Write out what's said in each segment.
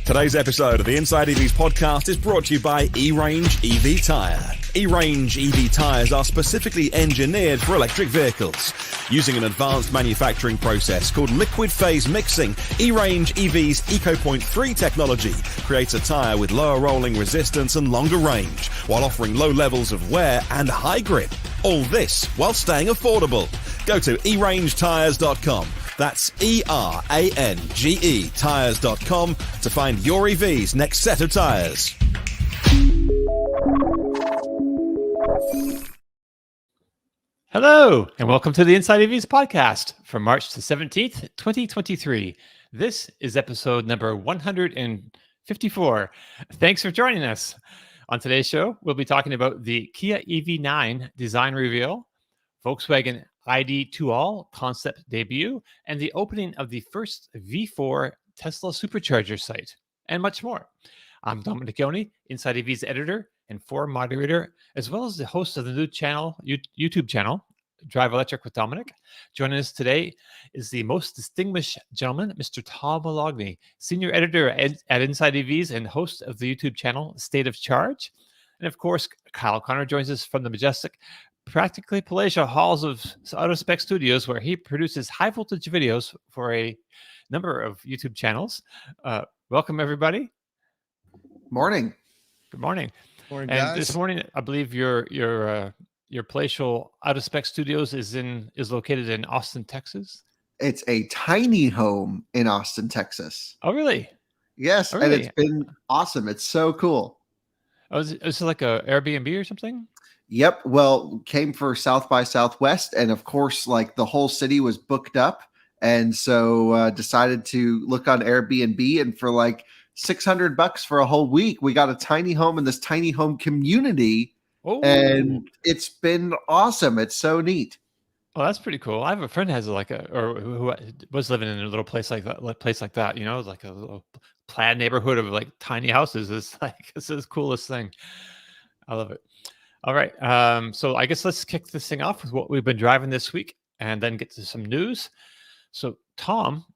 Today's episode of the Inside EVs podcast is brought to you by eRange EV Tyre. eRange EV tyres are specifically engineered for electric vehicles. Using an advanced manufacturing process called liquid phase mixing, eRange EV's EcoPoint 3 technology creates a tyre with lower rolling resistance and longer range, while offering low levels of wear and high grip. All this while staying affordable. Go to erangetyres.com. That's ERANGE tyres.com to find your EV's next set of tyres. Hello, and welcome to the Inside EVs podcast for March the 17th, 2023. This is episode number 154. Thanks for joining us. On today's show, we'll be talking about the Kia EV9 design reveal, Volkswagen ID 2all concept debut, and the opening of the first V4 Tesla Supercharger site, and much more. I'm Domenick, Inside EV's editor and forum moderator, as well as the host of the new channel, YouTube channel, Drive Electric with Domenick. Joining us today is the most distinguished gentleman, Mr. Tom Malogny, senior editor at Inside EVs and host of the YouTube channel, State of Charge. And of course, Kyle Connor joins us from the majestic, practically palatial halls of Autospec Studios, where he produces high voltage videos for a number of YouTube channels. Welcome, everybody. Morning. Good morning. Morning, And guys. this morning, I believe your palatial Autospec Studios is located in Austin, Texas. It's a tiny home in Austin, Texas. Oh, really? Yes, Oh, and really? it's been awesome. It's so cool. Oh, is it like a Airbnb or something? Yep. Well, came for South by Southwest, and of course, like the whole city was booked up, and so decided to look on Airbnb, and for like $600 for a whole week, we got a tiny home in this tiny home community, and it's been awesome. It's so neat. Oh, that's pretty cool. I have a friend who has who was living in a little place like that. You know, like a little plaid neighborhood of like tiny houses. It's the coolest thing. I love it. All right. So I guess let's kick this thing off with what we've been driving this week and then get to some news. So Tom,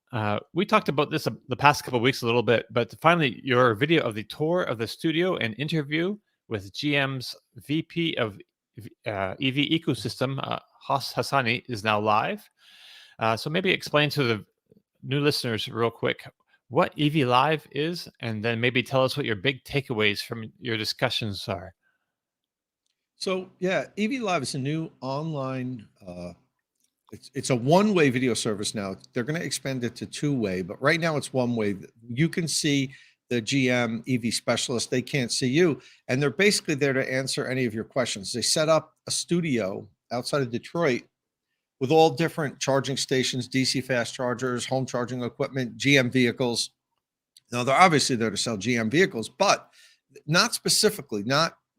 we talked about this the past couple of weeks a little bit, but finally your video of the tour of the studio and interview with GM's VP of EV ecosystem, Haas Hassani, is now live. So maybe explain to the new listeners real quick what EVlive is, and then maybe tell us what your big takeaways from your discussions are. So yeah, EVlive is a new online, it's a one-way video service now. They're going to expand it to two-way, but right now it's one-way. You can see the GM EV specialist. They can't see you, and they're basically there to answer any of your questions. They set up a studio outside of Detroit with all different charging stations, DC fast chargers, home charging equipment, GM vehicles. Now they're obviously there to sell GM vehicles, but not specifically,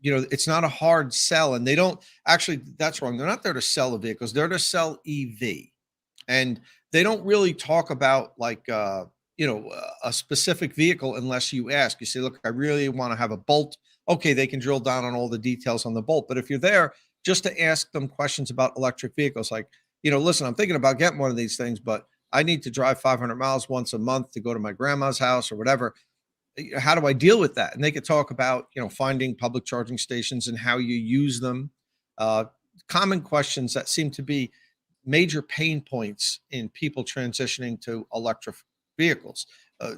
it's not a hard sell, and they don't actually, that's wrong. They're not there to sell the vehicles. They're to sell EV, and they don't really talk about like, a specific vehicle unless you ask. You say, look, I really want to have a Bolt. Okay, they can drill down on all the details on the Bolt. But if you're there just to ask them questions about electric vehicles, like, listen, I'm thinking about getting one of these things, but I need to drive 500 miles once a month to go to my grandma's house or whatever. How do I deal with that? And they could talk about, finding public charging stations and how you use them. Common questions that seem to be major pain points in people transitioning to electric vehicles. A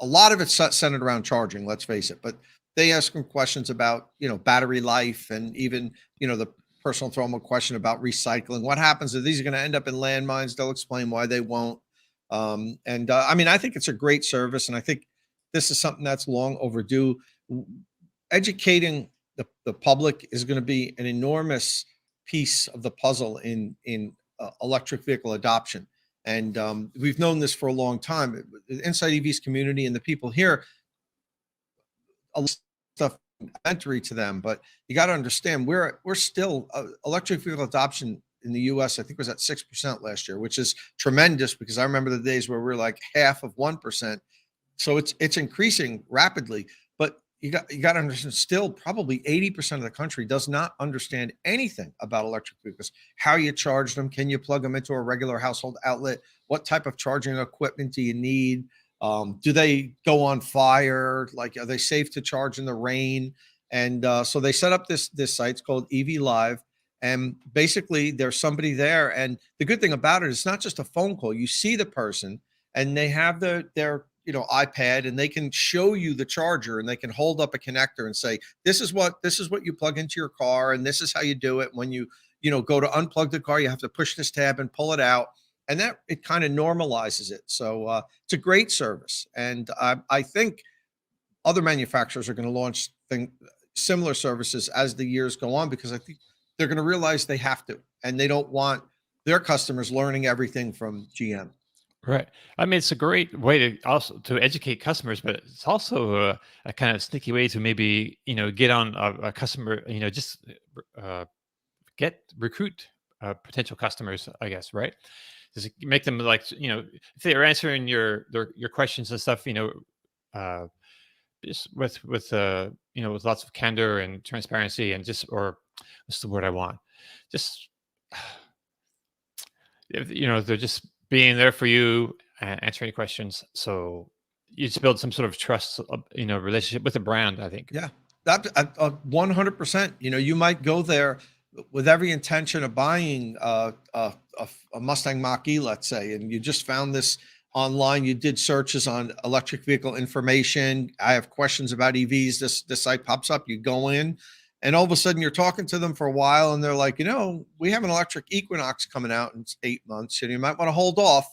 lot of it's centered around charging, let's face it, but they ask them questions about, battery life, and even, the personal throw them a question about recycling. What happens if these are going to end up in landmines? They'll explain why they won't. I think it's a great service, and I think this is something that's long overdue. Educating the public is going to be an enormous piece of the puzzle in electric vehicle adoption. And we've known this for a long time. The Inside EVs community and the people here, a lot of stuff elementary to them, but you got to understand we're still electric vehicle adoption in the US, I think, was at 6% last year, which is tremendous, because I remember the days where we're like half of 1%. So it's increasing rapidly. But you got to understand, still probably 80% of the country does not understand anything about electric vehicles. How you charge them? Can you plug them into a regular household outlet? What type of charging equipment do you need? Do they go on fire? Like, are they safe to charge in the rain? And so they set up this site. It's called EVlive. And basically there's somebody there. And the good thing about it is it's not just a phone call. You see the person and they have their iPad, and they can show you the charger, and they can hold up a connector and say, this is what you plug into your car, and this is how you do it. When you go to unplug the car, you have to push this tab and pull it out. And that it kind of normalizes it. So it's a great service. And I think other manufacturers are going to launch similar services as the years go on, because I think they're going to realize they have to, and they don't want their customers learning everything from GM. Right. I mean, it's a great way to also to educate customers, but it's also a kind of sneaky way to maybe, get on a customer, just recruit potential customers, I guess, right? Just make them like, if they're answering your questions and stuff, just with lots of candor and transparency, and or what's the word I want? Just, they're just being there for you and answering questions. So you just build some sort of trust, relationship with the brand, I think. Yeah, that 100%. You might go there with every intention of buying a Mustang Mach-E, let's say, and you just found this online. You did searches on electric vehicle information. I have questions about EVs. This site pops up. You go in, and all of a sudden you're talking to them for a while, and they're like, we have an electric Equinox coming out in 8 months, and you might want to hold off.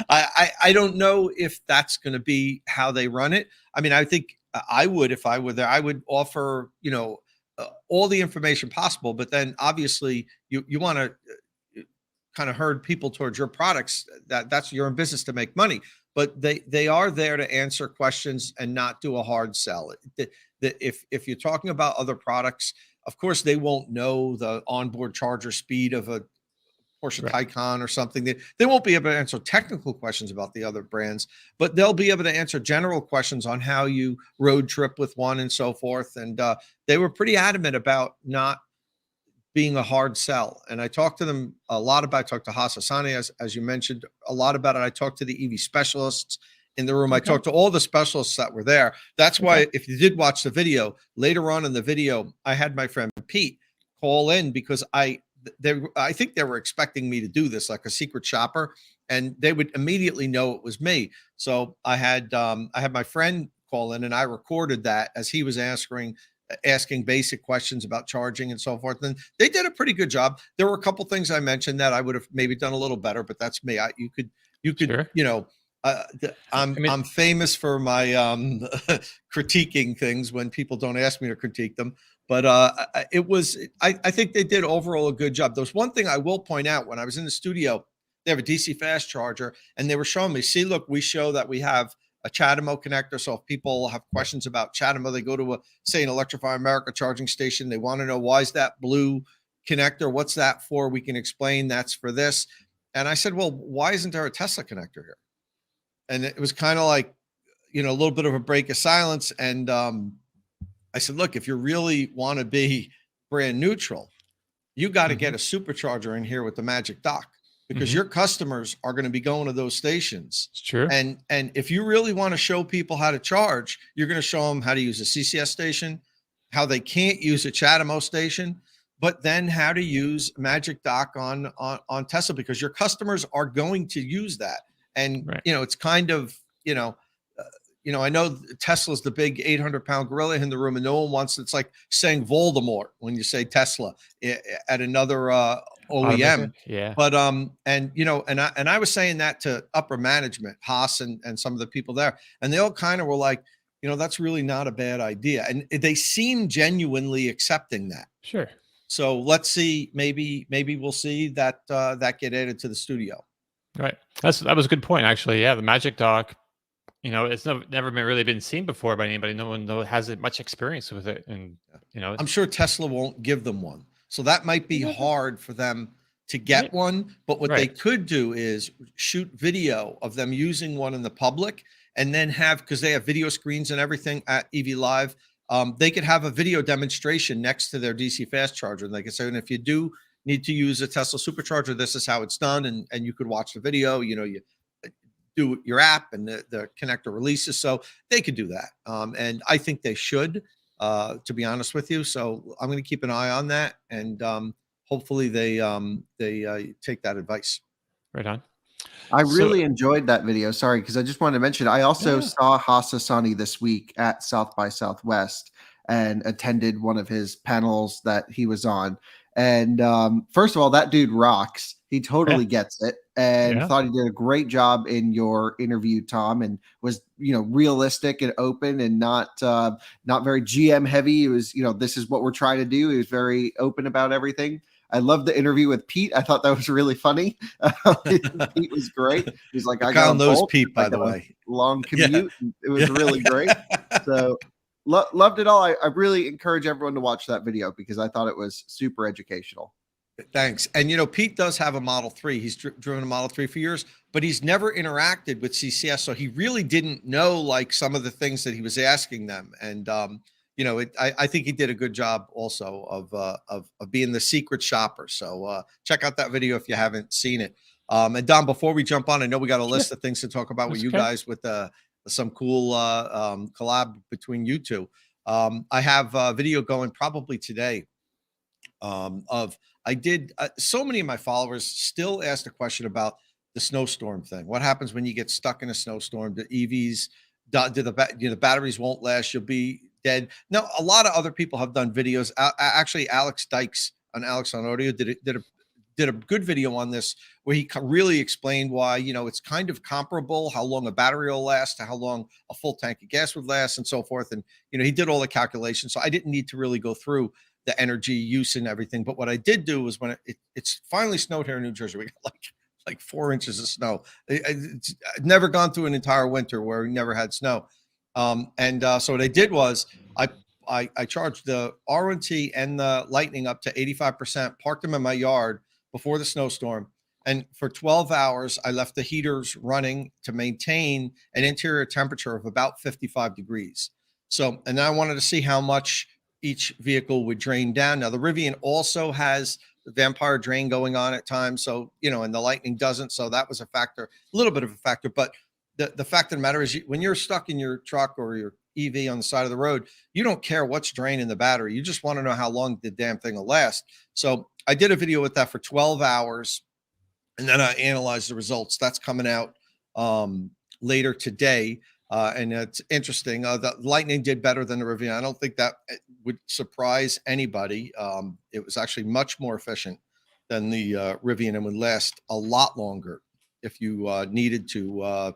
I don't know if that's going to be how they run it. I mean, I think I would, if I were there, I would offer, all the information possible, but then obviously you want to kind of herd people towards your products. That's you're in business to make money, but they are there to answer questions and not do a hard sell. If you're talking about other products, of course they won't know the onboard charger speed of a Porsche Taycan or something. They won't be able to answer technical questions about the other brands, but they'll be able to answer general questions on how you road trip with one and so forth. And they were pretty adamant about not being a hard sell. And I talked to them a lot about, I talked to Hassani, as you mentioned, a lot about it. I talked to the EV specialists in the room. Okay. I talked to all the specialists that were there. That's why if you did watch the video, later on in the video, I had my friend Pete call in, because I think they were expecting me to do this like a secret shopper, and they would immediately know it was me. So I had my friend call in, and I recorded that as he was asking basic questions about charging and so forth. And they did a pretty good job. There were a couple things I mentioned that I would have maybe done a little better, but that's me. You could, sure. I'm famous for my critiquing things when people don't ask me to critique them. But I think they did overall a good job. There's one thing I will point out. When I was in the studio, they have a DC fast charger, and they were showing me, see, look, we show that we have a CHAdeMO connector. So if people have questions about CHAdeMO, they go to say an Electrify America charging station. They want to know, why is that blue connector? What's that for? We can explain that's for this. And I said, well, why isn't there a Tesla connector here? And it was kind of like, a little bit of a break of silence. And I said, look, if you really want to be brand neutral, you got to get a supercharger in here with the Magic Dock, because your customers are going to be going to those stations. It's true. And if you really want to show people how to charge, you're going to show them how to use a CCS station, how they can't use a CHAdeMO station, but then how to use Magic Dock on Tesla, because your customers are going to use that. And, it's kind of, I know Tesla's the big 800-pound gorilla in the room, and no one wants, it's like saying Voldemort when you say Tesla at another OEM. Yeah. But, and I was saying that to upper management, Haas and some of the people there, and they all kind of were like, that's really not a bad idea. And they seem genuinely accepting that. Sure. So let's see, maybe we'll see that get added to the studio. Right. That was a good point, actually. Yeah. The Magic Dock, it's never really been seen before by anybody. No one has much experience with it. And, I'm sure Tesla won't give them one. So that might be hard for them to get one. But what they could do is shoot video of them using one in the public and then have, because they have video screens and everything at EVlive, they could have a video demonstration next to their DC fast charger. Like I said, and if you do need to use a Tesla supercharger, this is how it's done, and you could watch the video. You know, you do your app and the connector releases, so they could do that. And I think they should, to be honest with you. So I'm going to keep an eye on that, and hopefully they take that advice. Right on. I really enjoyed that video. Sorry, because I just wanted to mention, I also saw Hassani this week at South by Southwest and attended one of his panels that he was on. And first of all, that dude rocks. He totally gets it, and thought he did a great job in your interview, Tom, and was, you know, realistic and open and not very GM heavy. It was, you know, this is what we're trying to do. He was very open about everything. I loved the interview with Pete. I thought that was really funny. Pete was great. He's like, I got those Pete, by the way. Long commute. Yeah. It was really great. So loved it all. I really encourage everyone to watch that video because I thought it was super educational. Thanks. And, you know, Pete does have a Model 3. He's driven a Model 3 for years, but he's never interacted with CCS. So he really didn't know, like, some of the things that he was asking them. And, you know, I think he did a good job also of being the secret shopper. So check out that video if you haven't seen it. And Dom, before we jump on, I know we got a list of things to talk about with you guys with some cool collab between you two. I have a video going probably today so many of my followers still ask the question about the snowstorm thing. What happens when you get stuck in a snowstorm? The EVs, the batteries won't last. You'll be dead. Now, a lot of other people have done videos. Actually, Alex Dykes on Alex on Audio did a good video on this where he really explained why, you know, it's kind of comparable, how long a battery will last to how long a full tank of gas would last and so forth. And, you know, he did all the calculations. So I didn't need to really go through the energy use and everything. But what I did do was when it's finally snowed here in New Jersey, we got like 4 inches of snow. I'd never gone through an entire winter where we never had snow. So what I did was I charged the R1T and the Lightning up to 85%, parked them in my yard before the snowstorm. And for 12 hours, I left the heaters running to maintain an interior temperature of about 55 degrees. So, and then I wanted to see how much each vehicle would drain down. Now, the Rivian also has the vampire drain going on at times. So, you know, and the Lightning doesn't. So that was a factor, a little bit of a factor. But the fact of the matter is when you're stuck in your truck or your EV on the side of the road, you don't care what's draining the battery. You just want to know how long the damn thing will last. So I did a video with that for 12 hours, and then I analyzed the results. That's coming out later today. And it's interesting. The Lightning did better than the Rivian. I don't think that would surprise anybody. It was actually much more efficient than the Rivian and would last a lot longer if you needed to,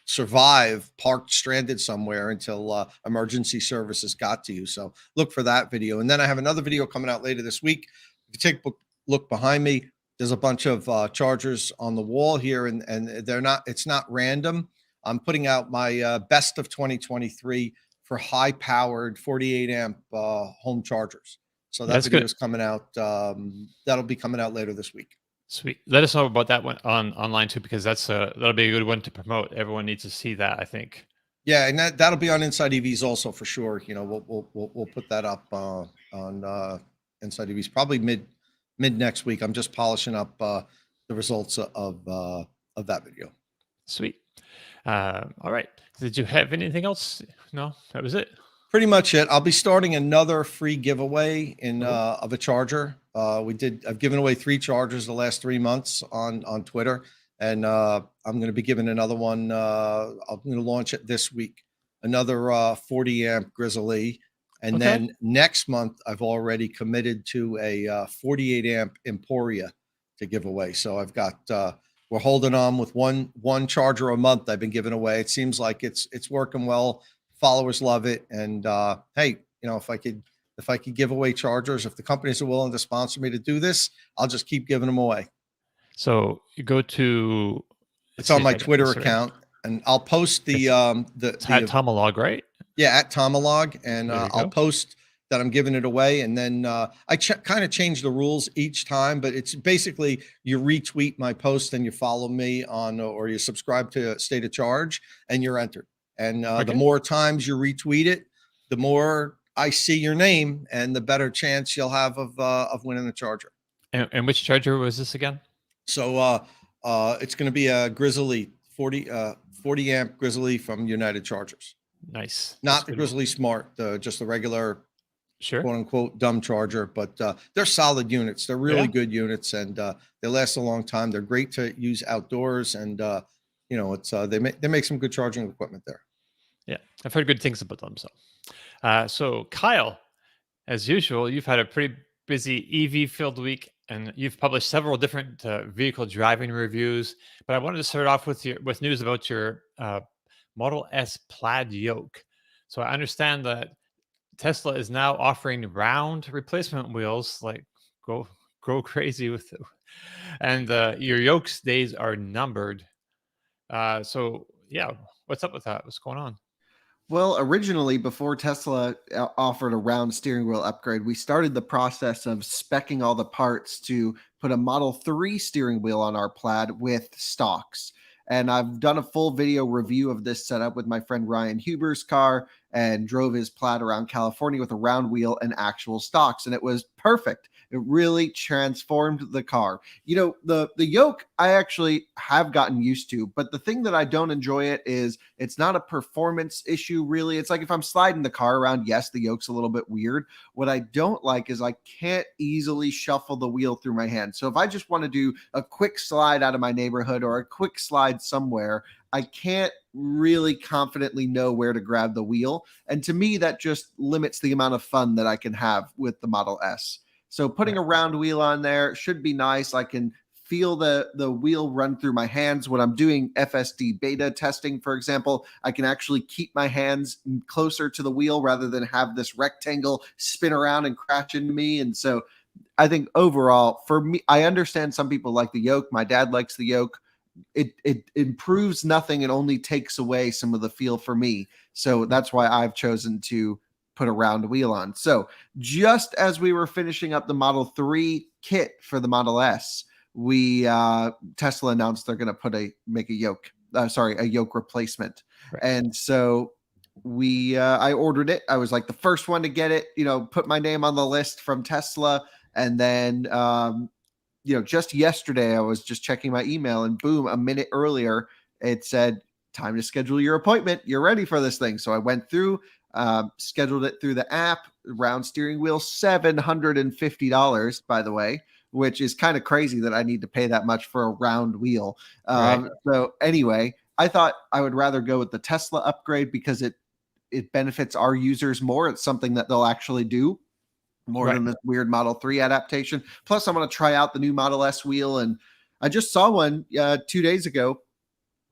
survive parked stranded somewhere until emergency services got to you. So look for that video. And then I have another video coming out later this week. If you take a look behind me, there's a bunch of chargers on the wall here, and it's not random. I'm putting out my best of 2023 for high powered 48 amp home chargers. So that video is coming out. That'll be coming out later this week. Sweet. Let us know about that one online too, because that'll be a good one to promote. Everyone needs to see that, I think. Yeah, and that'll be on Inside EVs also for sure. You know, we'll put that up on Inside EVs probably mid next week. I'm just polishing up the results of that video. Sweet. All right. Did you have anything else? No, that was it. Pretty much it. I'll be starting another free giveaway of a charger. I've given away 3 chargers the last 3 months on Twitter, and I'm going to be giving another one. I'm going to launch it this week. Another 40 amp Grizzly, and then next month I've already committed to a 48 amp Emporia to give away. So I've got we're holding on with one charger a month I've been giving away. It seems like it's working well. Followers love it, and hey, you know, if I could give away chargers, if the companies are willing to sponsor me to do this, I'll just keep giving them away. So you go to it's on my Twitter account, and I'll post the at Tomalog, right? Yeah, at Tomalog, and I'll post that I'm giving it away. And then I kind of change the rules each time, but it's basically you retweet my post and you follow me on, or you subscribe to State of Charge, and you're entered. And the more times you retweet it, the more I see your name, and the better chance you'll have of winning a Charger. And which Charger was this again? So it's going to be a Grizzly 40 amp Grizzly from United Chargers. Nice. Not the Grizzly Smart, just the regular, quote unquote, dumb Charger, but they're solid units. They're really good units, and they last a long time. They're great to use outdoors, and it's they make some good charging equipment there. Yeah, I've heard good things about them. So Kyle, as usual, you've had a pretty busy EV-filled week, and you've published several different vehicle driving reviews. But I wanted to start off with news about your Model S Plaid yoke. So I understand that Tesla is now offering round replacement wheels, like go crazy with it. And your yoke's days are numbered. So yeah, what's up with that? What's going on? Well, originally, before Tesla offered a round steering wheel upgrade, we started the process of speccing all the parts to put a Model 3 steering wheel on our Plaid with stocks. And I've done a full video review of this setup with my friend Ryan Huber's car, and drove his Plaid around California with a round wheel and actual stocks. And it was perfect. It really transformed the car. The yoke I actually have gotten used to, but the thing that I don't enjoy is it's not a performance issue, really. It's like if I'm sliding the car around, yes, the yoke's a little bit weird. What I don't like is I can't easily shuffle the wheel through my hand. So if I just want to do a quick slide out of my neighborhood or a quick slide somewhere, I can't really confidently know where to grab the wheel. And to me, that just limits the amount of fun that I can have with the Model S. So putting a round wheel on there should be nice. I can feel the wheel run through my hands. When I'm doing FSD beta testing, for example, I can actually keep my hands closer to the wheel rather than have this rectangle spin around and crash into me. And so I think overall, for me, I understand some people like the yoke. My dad likes the yoke. It improves nothing and only takes away some of the feel for me. So that's why I've chosen to put a round wheel on. So just as we were finishing up the Model 3 kit for the Model S, Tesla announced they're going to make a yoke replacement. Right. And so I ordered it. I was like the first one to get it, put my name on the list from Tesla. And then, just yesterday, I was just checking my email, and boom, a minute earlier, it said, time to schedule your appointment. You're ready for this thing. So I went through, scheduled it through the app. Round steering wheel, $750, by the way, which is kind of crazy that I need to pay that much for a round wheel. Right. So anyway, I thought I would rather go with the Tesla upgrade because it benefits our users more. It's something that they'll actually do more than this weird Model 3 adaptation. Plus, I'm going to try out the new Model S wheel. And I just saw one 2 days ago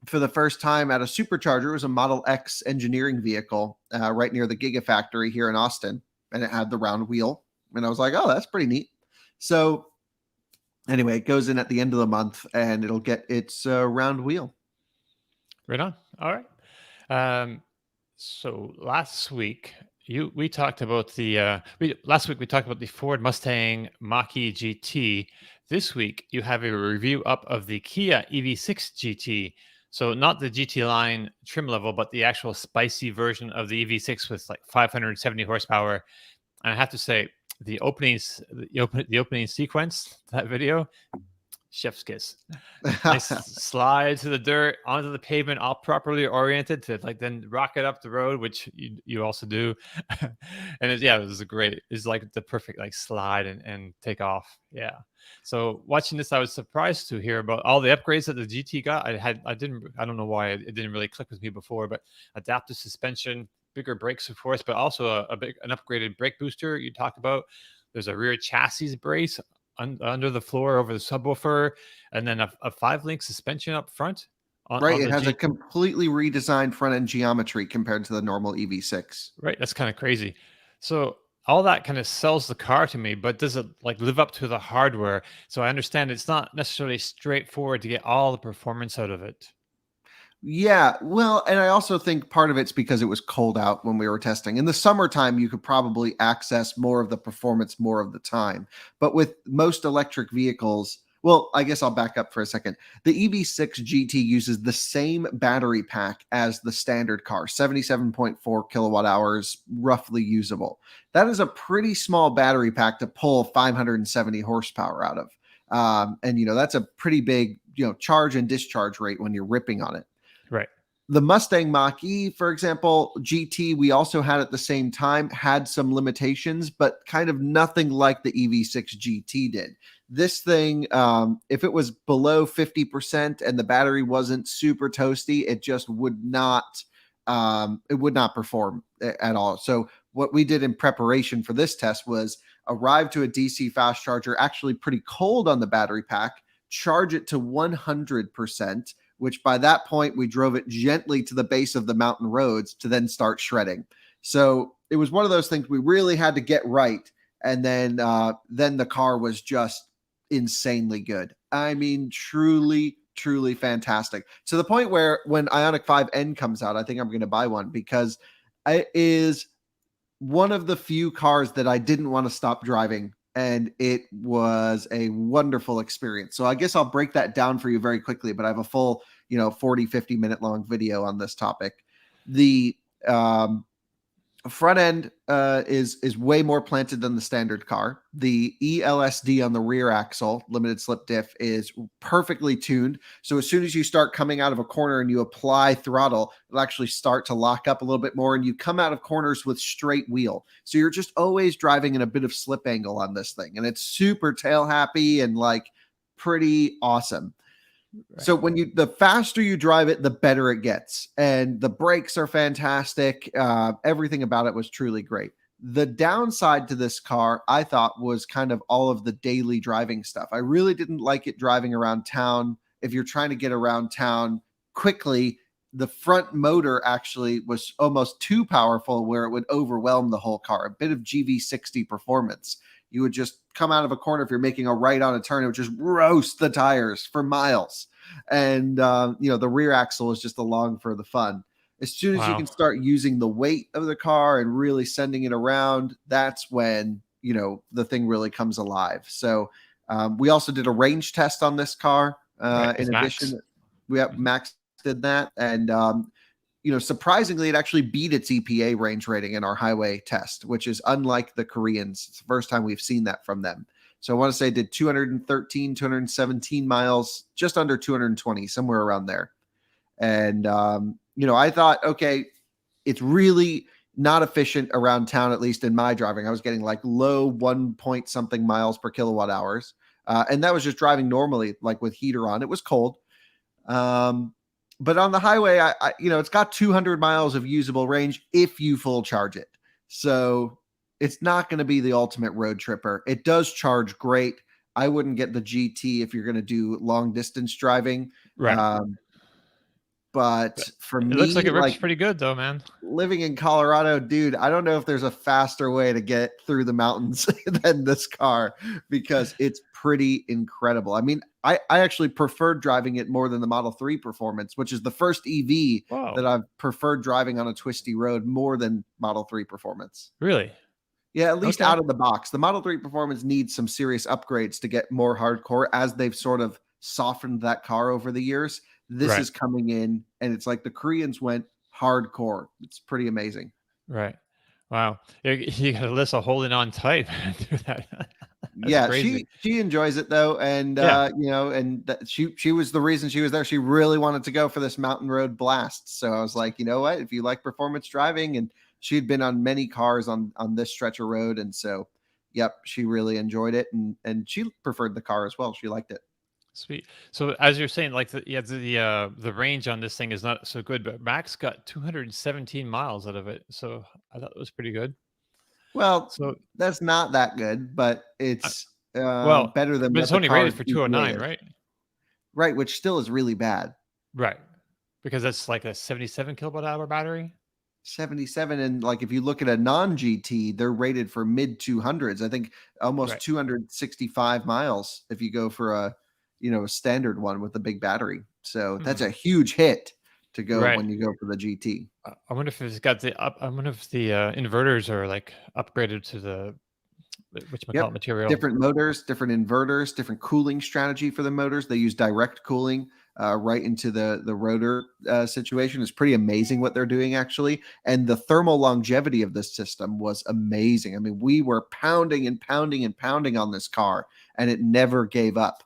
for the first time at a supercharger. It was a Model X engineering vehicle right near the Gigafactory here in Austin. And it had the round wheel. And I was like, oh, that's pretty neat. So anyway, it goes in at the end of the month, and it'll get its round wheel. Right on. All right. So last week, we talked about the Ford Mustang Mach-E GT. This week, you have a review up of the Kia EV6 GT. So not the GT line trim level, but the actual spicy version of the EV6 with like 570 horsepower. And I have to say, the opening sequence, that video, chef's kiss. Nice slide to the dirt, onto the pavement, all properly oriented to then rocket up the road, which you also do. And it's like the perfect slide and take off. Yeah. So watching this, I was surprised to hear about all the upgrades that the GT got. I don't know why it didn't really click with me before, but adaptive suspension, bigger brake support, but also an upgraded brake booster you talked about. There's a rear chassis brace under the floor over the subwoofer, and then a 5-link suspension up front. It has a completely redesigned front end geometry compared to the normal EV6. Right, that's kind of crazy. So all that kind of sells the car to me, but does it live up to the hardware? So I understand it's not necessarily straightforward to get all the performance out of it. Yeah, well, and I also think part of it's because it was cold out when we were testing. In the summertime, you could probably access more of the performance more of the time. But with most electric vehicles, well, I guess I'll back up for a second. The EV6 GT uses the same battery pack as the standard car, 77.4 kilowatt hours, roughly usable. That is a pretty small battery pack to pull 570 horsepower out of. And, that's a pretty big, charge and discharge rate when you're ripping on it. Right. The Mustang Mach-E, for example, GT, we also had at the same time, had some limitations, but kind of nothing like the EV6 GT did. This thing, if it was below 50% and the battery wasn't super toasty, it just would not, perform at all. So what we did in preparation for this test was arrive to a DC fast charger, actually pretty cold on the battery pack, charge it to 100%, which by that point we drove it gently to the base of the mountain roads to then start shredding. So it was one of those things we really had to get right. And then the car was just insanely good. I mean, truly, truly fantastic. To the point where when Ioniq 5N comes out, I think I'm going to buy one because it is one of the few cars that I didn't want to stop driving. And it was a wonderful experience. So I guess I'll break that down for you very quickly, but I have a full, 40, 50 minute long video on this topic. The front end is way more planted than the standard car. The ELSD on the rear axle, limited slip diff, is perfectly tuned. So as soon as you start coming out of a corner and you apply throttle, it'll actually start to lock up a little bit more, and you come out of corners with straight wheel. So you're just always driving in a bit of slip angle on this thing, and it's super tail happy and like pretty awesome. Right. So the faster you drive it, the better it gets. And the brakes are fantastic. Everything about it was truly great. The downside to this car, I thought, was kind of all of the daily driving stuff. I really didn't like it driving around town. If you're trying to get around town quickly, the front motor actually was almost too powerful where it would overwhelm the whole car. A bit of GV60 performance. You would just come out of a corner if you're making a right on a turn. It would just roast the tires for miles. And, the rear axle is just along for the fun. As soon as you can start using the weight of the car and really sending it around, that's when, the thing really comes alive. So we also did a range test on this car. In addition, Max did that. And, surprisingly, it actually beat its EPA range rating in our highway test, which is unlike the Koreans. It's the first time we've seen that from them. So I want to say it did 213, 217 miles, just under 220, somewhere around there. And, I thought, okay, it's really not efficient around town, at least in my driving. I was getting like low 1 point something miles per kilowatt hours. And that was just driving normally, like with heater on. It was cold. But on the highway, I it's got 200 miles of usable range if you full charge it. So it's not going to be the ultimate road tripper. It does charge great. I wouldn't get the GT if you're going to do long distance driving. Right. But for me, it looks like it rips pretty good though, man. Living in Colorado, dude, I don't know if there's a faster way to get through the mountains than this car because it's pretty incredible. I mean, I actually preferred driving it more than the Model 3 Performance, which is the first EV that I've preferred driving on a twisty road more than Model 3 Performance. Really? Yeah, at least out of the box. The Model 3 Performance needs some serious upgrades to get more hardcore as they've sort of softened that car over the years. This is coming in, and it's like the Koreans went hardcore. It's pretty amazing. Right. Wow. You got Alyssa holding on tight through that. Yeah, crazy. She enjoys it though, and she was the reason she was there. She really wanted to go for this mountain road blast. So I was like, you know what? If you like performance driving, and she'd been on many cars on this stretch of road, and so, yep, she really enjoyed it, and she preferred the car as well. She liked it. Sweet. So as you're saying, like the range on this thing is not so good, but Max got 217 miles out of it. So I thought it was pretty good. Well, so that's not that good, but it's better than. But it's only rated for 209, right? Right, which still is really bad. Right, because that's like a 77 kilowatt hour battery. 77, and like if you look at a non-GT, they're rated for mid 200s. I think almost 265 miles if you go for a standard one with a big battery. So that's a huge hit. to go Right. when you go for the GT. I wonder if it's got the up. I wonder if the inverters are like upgraded to the Yep. material. Different motors, different inverters, different cooling strategy for the motors. They use direct cooling right into the rotor situation. It's pretty amazing what they're doing, actually. And the thermal longevity of this system was amazing. I mean, we were pounding and pounding and pounding on this car, and it never gave up.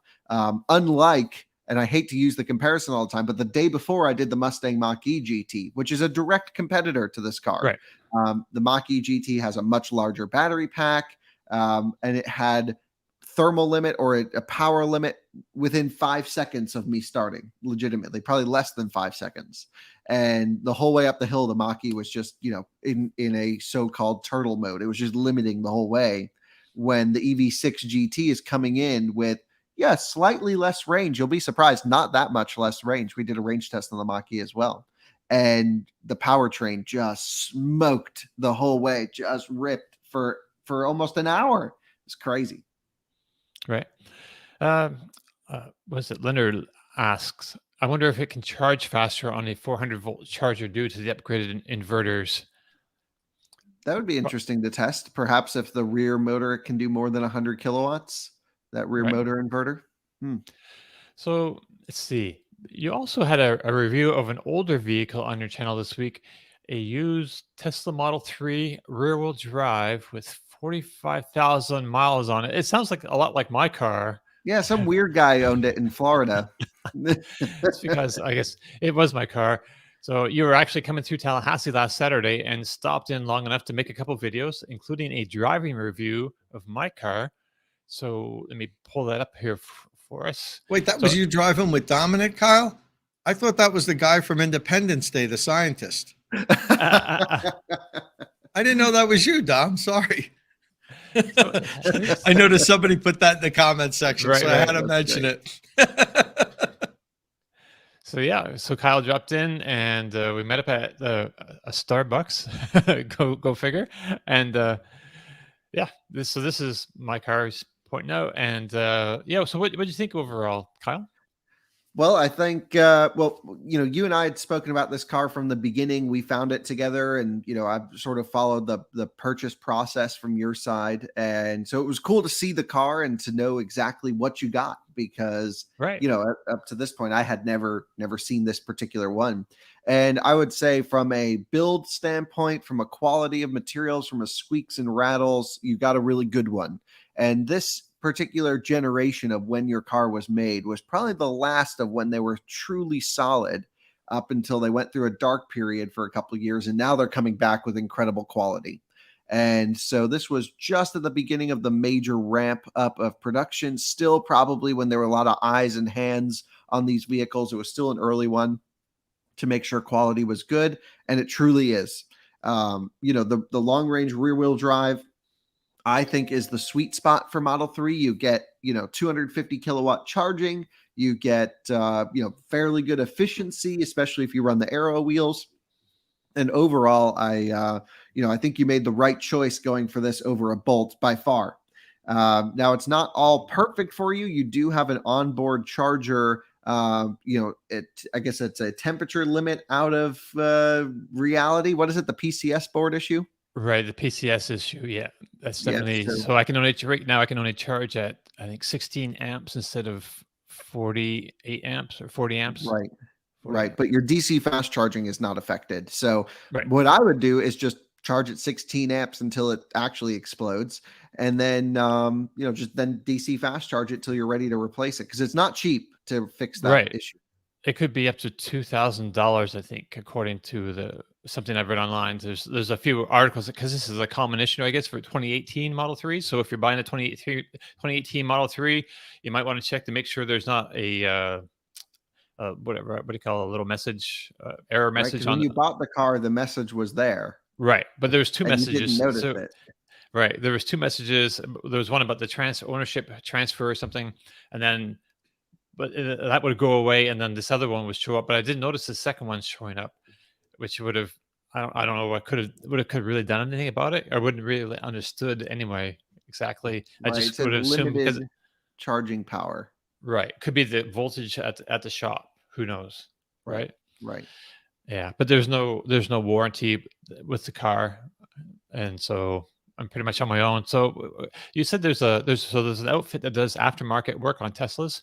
Unlike, and I hate to use the comparison all the time, but the day before I did the Mustang Mach-E GT, which is a direct competitor to this car. Right. The Mach-E GT has a much larger battery pack. And it had thermal limit or a power limit within 5 seconds of me starting, legitimately, probably less than 5 seconds. And the whole way up the hill, the Mach-E was just, in a so-called turtle mode. It was just limiting the whole way. When the EV6 GT is coming in with, slightly less range, you'll be surprised, not that much less range. We did a range test on the Mach-E as well. And the powertrain just smoked the whole way, just ripped for almost an hour. It's crazy. Right. Was it Leonard asks, I wonder if it can charge faster on a 400-volt charger due to the upgraded inverters. That would be interesting to test. Perhaps if the rear motor can do more than 100 kilowatts, that rear motor inverter. So let's see. You also had a review of an older vehicle on your channel this week, a used Tesla Model 3 rear-wheel drive with 45,000 miles on it. It sounds like a lot like my car. Yeah, some weird guy owned it in Florida. It's because I guess it was my car. So you were actually coming through Tallahassee last Saturday and stopped in long enough to make a couple videos, including a driving review of my car. So let me pull that up here for us. Wait, that was you driving with Domenick, Kyle? I thought that was the guy from Independence Day, the scientist. I didn't know that was you, Dom. Sorry. I noticed somebody put that in the comment section, so I had to mention it. So Kyle dropped in, and we met up at a Starbucks. go figure. And this is my car he's pointing out, and So what did you think overall, Kyle? Well, I think, you and I had spoken about this car from the beginning. We found it together, and, I've sort of followed the purchase process from your side. And so it was cool to see the car and to know exactly what you got, because, up to this point, I had never seen this particular one. And I would say from a build standpoint, from a quality of materials, from a squeaks and rattles, you got a really good one. And this particular generation of when your car was made was probably the last of when they were truly solid, up until they went through a dark period for a couple of years, and now they're coming back with incredible quality. And so this was just at the beginning of the major ramp up of production, still probably when there were a lot of eyes and hands on these vehicles. It was still an early one to make sure quality was good, and it truly is. The long range rear wheel drive, I think, is the sweet spot for Model 3. You get, 250 kilowatt charging. You get, fairly good efficiency, especially if you run the aero wheels. And overall, I think you made the right choice going for this over a Bolt by far. Now, it's not all perfect for you. You do have an onboard charger. I guess it's a temperature limit out of reality. What is it? The PCS board issue? Right, the PCS issue. Yeah, that's definitely. So I can only right now. I can only charge at, I think, 16 amps instead of 48 amps or 40 amps. Right. Right. But your DC fast charging is not affected. So what I would do is just charge at 16 amps until it actually explodes. And then, just then DC fast charge it till you're ready to replace it. Because it's not cheap to fix that issue. It could be up to $2,000, I think, according to something I've read online. There's a few articles, because this is a common issue, I guess, for 2018 Model 3. So if you're buying a 2018 Model 3, you might want to check to make sure there's not a what do you call a little message, error message when you bought the car, the message was there. Right, but there's two messages. You didn't notice it. Right, there was two messages. There was one about the ownership transfer or something, and then. But that would go away, and then this other one would show up. But I didn't notice the second one showing up, which would have, I don't know, could have really done anything about it, or wouldn't really understood anyway exactly. Right. I just would have assumed because charging power. Right, could be the voltage at the shop. Who knows, right? Right. Yeah, but there's no warranty with the car, and so I'm pretty much on my own. So you said there's an outfit that does aftermarket work on Teslas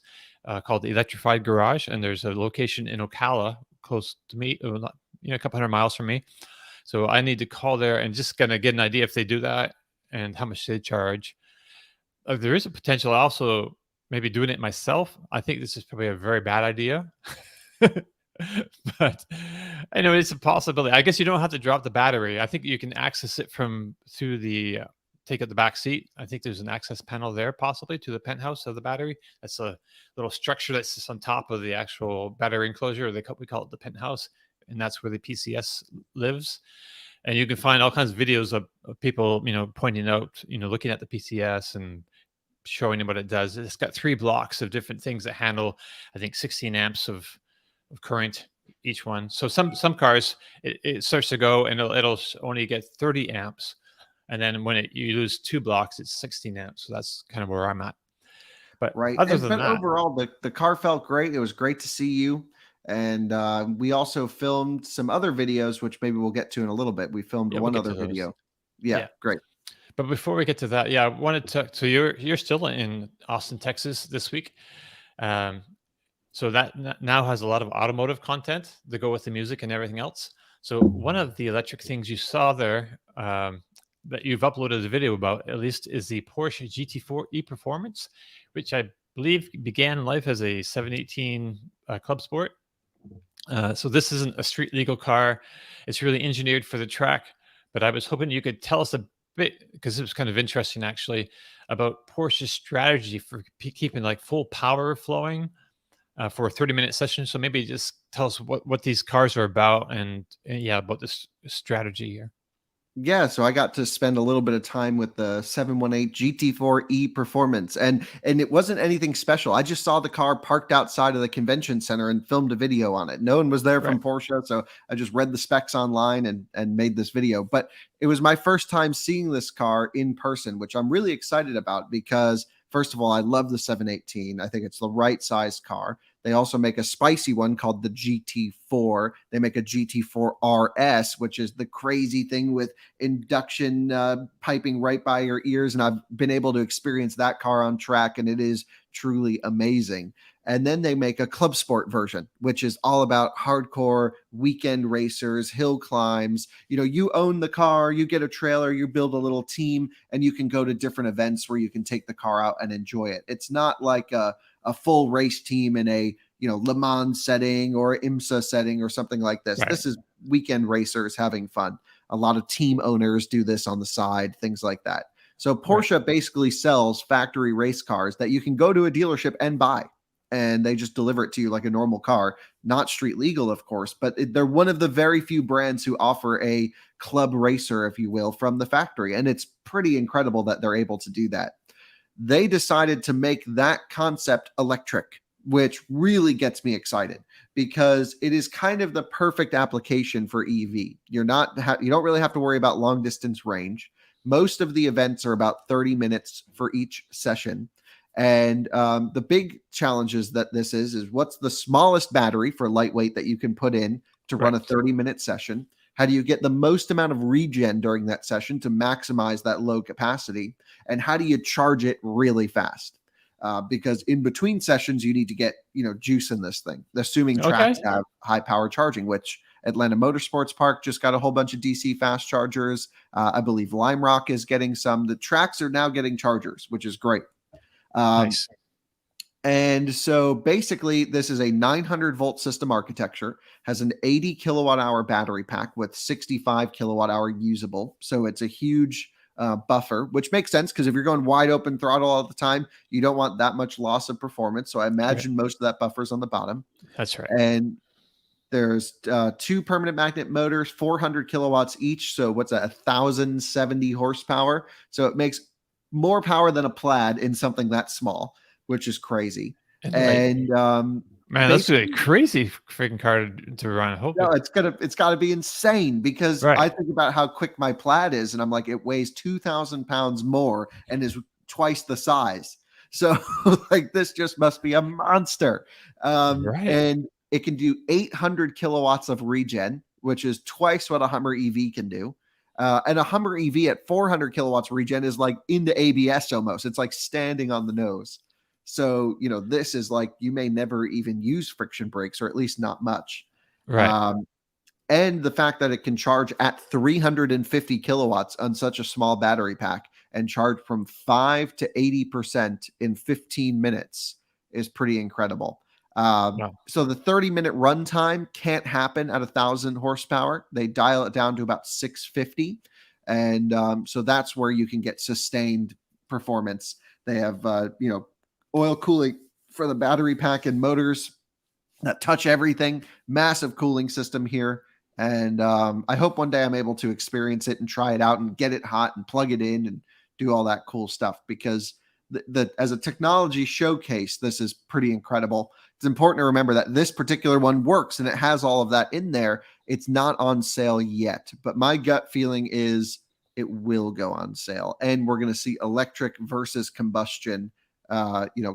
called the Electrified Garage, and there's a location in Ocala close to me, a couple hundred miles from me. So I need to call there and just gonna get an idea if they do that and how much they charge. There is a potential also maybe doing it myself. I think this is probably a very bad idea. But I know it's a possibility. I guess you don't have to drop the battery. I think you can access it through the take out the back seat. I think there's an access panel there possibly to the penthouse of the battery. That's a little structure that's just on top of the actual battery enclosure. We call it the penthouse, and that's where the PCS lives. And you can find all kinds of videos of people, pointing out, looking at the PCS and showing them what it does. It's got 3 blocks of different things that handle, I think, 16 amps of current each one. So some cars it starts to go and it'll only get 30 amps, and then when you lose 2 blocks, it's 16 amps. So that's kind of where I'm at. But Right. other than But that, overall, the car felt great. It was great to see you. And we also filmed some other videos, which maybe we'll get to in a little bit. We filmed yeah, we'll one get other to those. video. Yeah, Yeah. great. But before we get to that, I wanted to. So you're still in Austin, Texas this week. So that now has a lot of automotive content to go with the music and everything else. So one of the electric things you saw there that you've uploaded a video about, at least, is the Porsche GT4 e-Performance, which I believe began life as a 718 Club Sport. So this isn't a street legal car. It's really engineered for the track. But I was hoping you could tell us a bit, because it was kind of interesting actually, about Porsche's strategy for keeping like full power flowing for a 30-minute session. So maybe just tell us what these cars are about and about this strategy here. Yeah, so I got to spend a little bit of time with the 718 GT4 E Performance, and it wasn't anything special. I just saw the car parked outside of the convention center and filmed a video on it. No one was there from Porsche, so I just read the specs online and made this video. But it was my first time seeing this car in person, which I'm really excited about because, first of all, I love the 718. I think it's the right size car. They also make a spicy one called the GT4. They make a GT4 RS, which is the crazy thing with induction piping right by your ears. And I've been able to experience that car on track, and it is truly amazing. And then they make a club sport version, which is all about hardcore weekend racers, hill climbs. You own the car, you get a trailer, you build a little team, and you can go to different events where you can take the car out and enjoy it. It's not like a full race team in a Le Mans setting or IMSA setting or something like this. Right. This is weekend racers having fun. A lot of team owners do this on the side, things like that. So Porsche basically sells factory race cars that you can go to a dealership and buy, and they just deliver it to you like a normal car. Not street legal, of course, but they're one of the very few brands who offer a club racer, if you will, from the factory. And it's pretty incredible that they're able to do that. They decided to make that concept electric, which really gets me excited because it is kind of the perfect application for EV. You don't really have to worry about long distance range. Most of the events are about 30 minutes for each session. And the big challenges that this is what's the smallest battery for lightweight that you can put in to run a 30-minute session? How do you get the most amount of regen during that session to maximize that low capacity? And how do you charge it really fast? Because in between sessions, you need to get, juice in this thing, assuming tracks have high power charging, which Atlanta Motorsports Park just got a whole bunch of DC fast chargers. I believe Lime Rock is getting some. The tracks are now getting chargers, which is great. Nice. And so basically this is a 900 volt system architecture, has an 80 kilowatt hour battery pack with 65 kilowatt hour usable. So it's a huge buffer, which makes sense because if you're going wide open throttle all the time, you don't want that much loss of performance. So I imagine most of that buffer is on the bottom. That's right. And there's 2 permanent magnet motors, 400 kilowatts each. So what's that? 1,070 horsepower. So it makes more power than a Plaid in something that small, which is crazy. And man, that's a crazy freaking car to run. No, it's gotta be insane because I think about how quick my Plaid is, and I'm like, it weighs 2,000 pounds more and is twice the size. So like this just must be a monster. And It can do 800 kilowatts of regen, which is twice what a Hummer EV can do. And a Hummer EV at 400 kilowatts regen is like into ABS almost. It's like standing on the nose. So, this is like you may never even use friction brakes, or at least not much. Right. And the fact that it can charge at 350 kilowatts on such a small battery pack and charge from 5 to 80% in 15 minutes is pretty incredible. Wow. So the 30-minute runtime can't happen at 1,000 horsepower. They dial it down to about 650. And so that's where you can get sustained performance. They have, oil cooling for the battery pack and motors that touch everything. Massive cooling system here. And I hope one day I'm able to experience it and try it out and get it hot and plug it in and do all that cool stuff, because as a technology showcase, this is pretty incredible. It's important to remember that this particular one works and it has all of that in there. It's not on sale yet, but my gut feeling is it will go on sale, and we're going to see electric versus combustion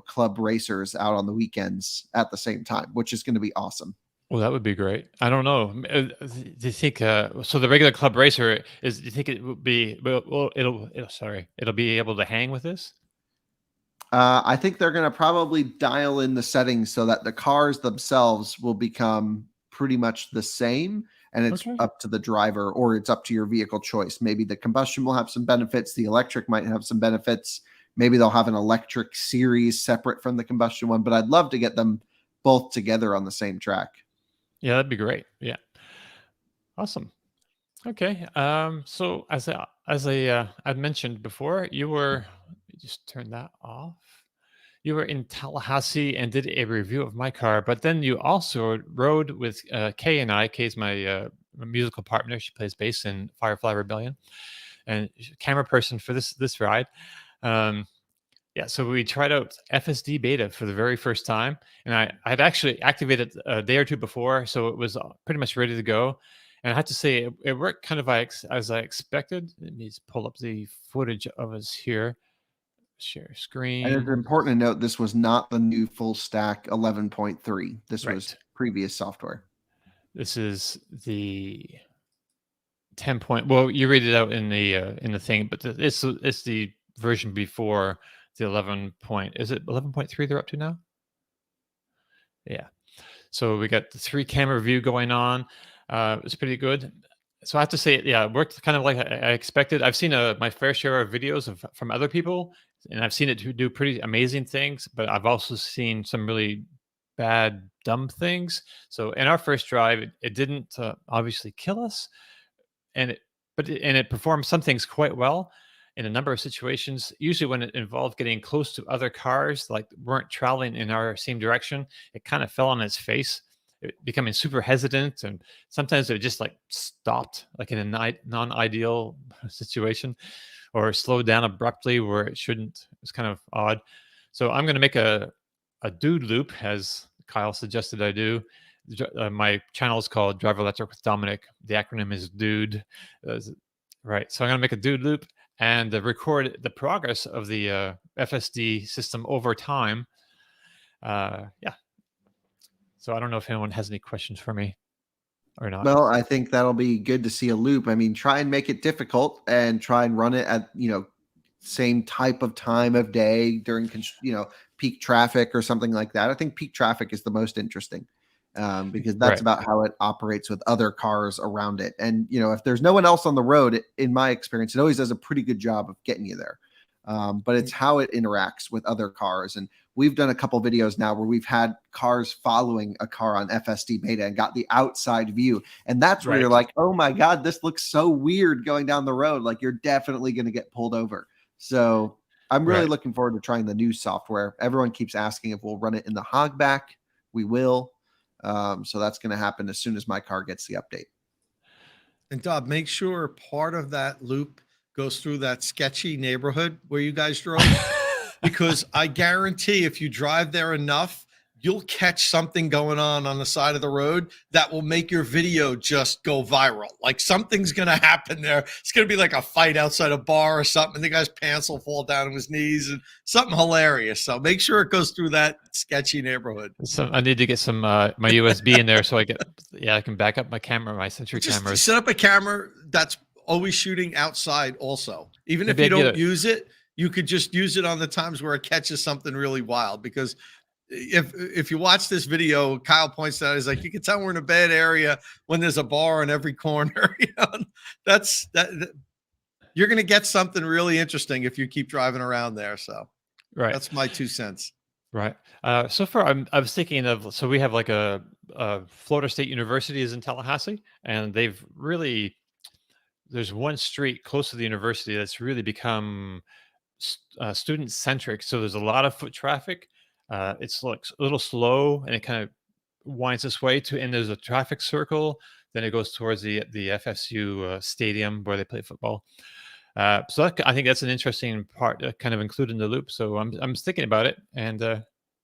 club racers out on the weekends at the same time, which is going to be awesome. Well, that would be great. I don't know. Do you think so? The regular club racer is. Do you think it would be? Well, it'll be able to hang with this. I think they're going to probably dial in the settings so that the cars themselves will become pretty much the same, and it's up to the driver, or it's up to your vehicle choice. Maybe the combustion will have some benefits. The electric might have some benefits. Maybe they'll have an electric series separate from the combustion one, but I'd love to get them both together on the same track. Yeah, that'd be great. Yeah. Awesome. Okay. So as I mentioned before, you were, let me just turn that off. You were in Tallahassee and did a review of my car, but then you also rode with Kay and I. Kay's my musical partner. She plays bass in Firefly Rebellion, and she's a camera person for this ride. Yeah, so we tried out FSD beta for the very first time, and I had actually activated a day or two before, so it was pretty much ready to go. And I have to say, it worked kind of as I expected. Let me just pull up the footage of us here. Share screen. And it's important to note, this was not the new full stack 11.3. This was previous software. This is the 10 point. Well, you read it out in the thing, but it's the version before the 11 point. Is it 11.3 they're up to now? Yeah. So we got the 3 camera view going on. It's pretty good. So I have to say, yeah, it worked kind of like I expected. I've seen my fair share of videos from other people, and I've seen it do pretty amazing things, but I've also seen some really bad, dumb things. So in our first drive, it didn't obviously kill us, and it performed some things quite well in a number of situations. Usually when it involved getting close to other cars, like weren't traveling in our same direction, it kind of fell on its face, becoming super hesitant, and sometimes it just like stopped, like in a non-ideal situation, or slowed down abruptly where it shouldn't. It was kind of odd. So I'm going to make a dude loop, as Kyle suggested I do. My channel is called Drive Electric with Domenick. The acronym is DUDE. Right. So I'm going to make a dude loop and record the progress of the FSD system over time. Yeah. So I don't know if anyone has any questions for me or not. Well, I think that'll be good to see a loop. I mean, try and make it difficult and try and run it at, same type of time of day during, peak traffic or something like that. I think peak traffic is the most interesting because that's about how it operates with other cars around it. And, if there's no one else on the road, in my experience, it always does a pretty good job of getting you there. But it's how it interacts with other cars. And we've done a couple videos now where we've had cars following a car on FSD beta and got the outside view. And that's where you're like, oh my God, this looks so weird going down the road. Like you're definitely going to get pulled over. So I'm really looking forward to trying the new software. Everyone keeps asking if we'll run it in the hogback. We will. So that's going to happen as soon as my car gets the update. And Dob, make sure part of that loop goes through that sketchy neighborhood where you guys drove, because I guarantee if you drive there enough, you'll catch something going on the side of the road that will make your video just go viral. Like something's going to happen there. It's going to be like a fight outside a bar or something. The guy's pants will fall down to his knees and something hilarious. So make sure it goes through that sketchy neighborhood. So I need to get some my USB in there so I can back up my camera, my Sentry camera. Set up a camera that's always shooting outside also. Even Maybe if you don't use it, you could just use it on the times where it catches something really wild. Because if you watch this video, Kyle points out, he's like, you can tell we're in a bad area when there's a bar on every corner. That's you're going to get something really interesting if you keep driving around there. So that's my 2 cents. Right. So far, I was thinking of, so we have like a Florida State University is in Tallahassee, and they've really, there's one street close to the university that's really become student centric. So there's a lot of foot traffic. It's like a little slow, and it kind of winds this way to, and there's a traffic circle. Then it goes towards the FSU stadium where they play football. So I think that's an interesting part to kind of include in the loop. So I'm thinking about it, and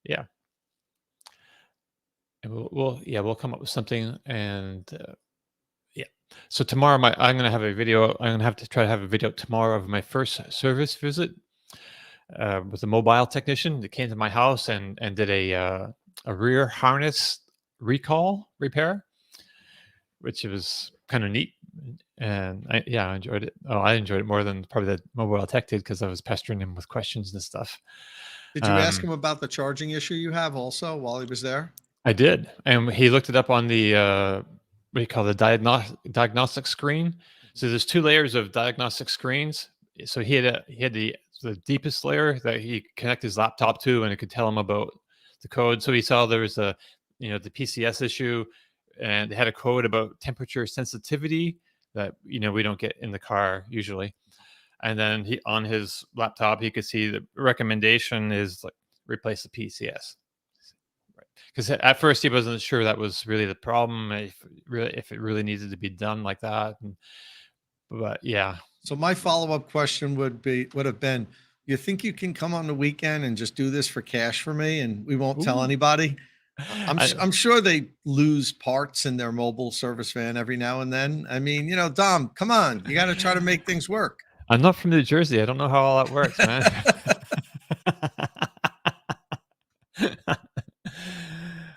yeah, and we'll come up with something, and yeah. So tomorrow, I'm gonna have a video. I'm gonna have to try to have a video tomorrow of my first service visit with a mobile technician that came to my house and did a rear harness recall repair, which was kind of neat. And I enjoyed it. Oh, I enjoyed it more than probably the mobile tech did, because I was pestering him with questions and stuff. Did you ask him about the charging issue you have also while he was there? I did, and he looked it up on the what do you call the diagnostic screen. So there's 2 layers of diagnostic screens. So he had the deepest layer that he could connect his laptop to, and it could tell him about the code. So he saw there was the PCS issue, and they had a code about temperature sensitivity that we don't get in the car usually. And then on his laptop he could see the recommendation is like replace the PCS, right? Because at first he wasn't sure that was really the problem, if it really needed to be done like that. But yeah. So my follow-up question would have been, you think you can come on the weekend and just do this for cash for me, and we won't tell anybody? I'm sure they lose parts in their mobile service van every now and then. I mean, Dom, come on, you got to try to make things work. I'm not from New Jersey. I don't know how all that works, man.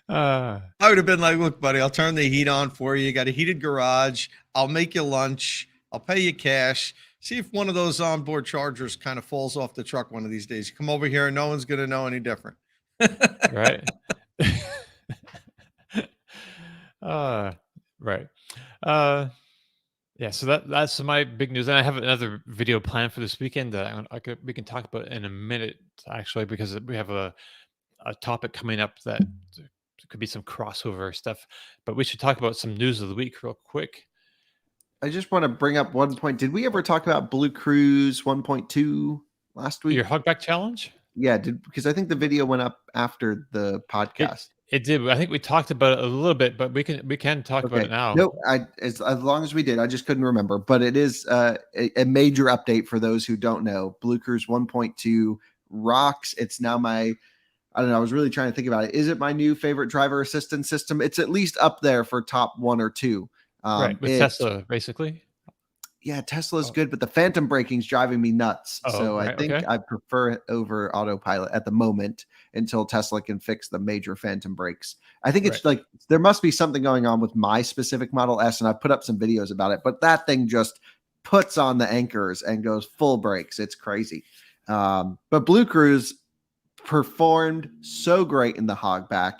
I would have been like, look, buddy, I'll turn the heat on for you. You got a heated garage. I'll make you lunch. I'll pay you cash. See if one of those onboard chargers kind of falls off the truck one of these days. You come over here and no one's going to know any different. Right. Right. Yeah, so that's my big news. And I have another video planned for this weekend that we can talk about in a minute, actually, because we have a topic coming up that could be some crossover stuff. But we should talk about some news of the week real quick. I just want to bring up one point. Did we ever talk about Blue Cruise 1.2 last week? Your hogback challenge? Yeah, because I think the video went up after the podcast. It did. I think we talked about it a little bit, but we can talk about it now. No, as long as we did, I just couldn't remember. But it is a major update for those who don't know. Blue Cruise 1.2 rocks. It's now I don't know. I was really trying to think about it. Is it my new favorite driver assistance system? It's at least up there for top 1 or 2. Right, with Tesla, basically. Yeah, Tesla's good, but the phantom braking's driving me nuts. So I think I prefer it over autopilot at the moment until Tesla can fix the major phantom brakes. I think it's like there must be something going on with my specific Model S, and I've put up some videos about it, but that thing just puts on the anchors and goes full brakes. It's crazy. But Blue Cruise performed so great in the hogback.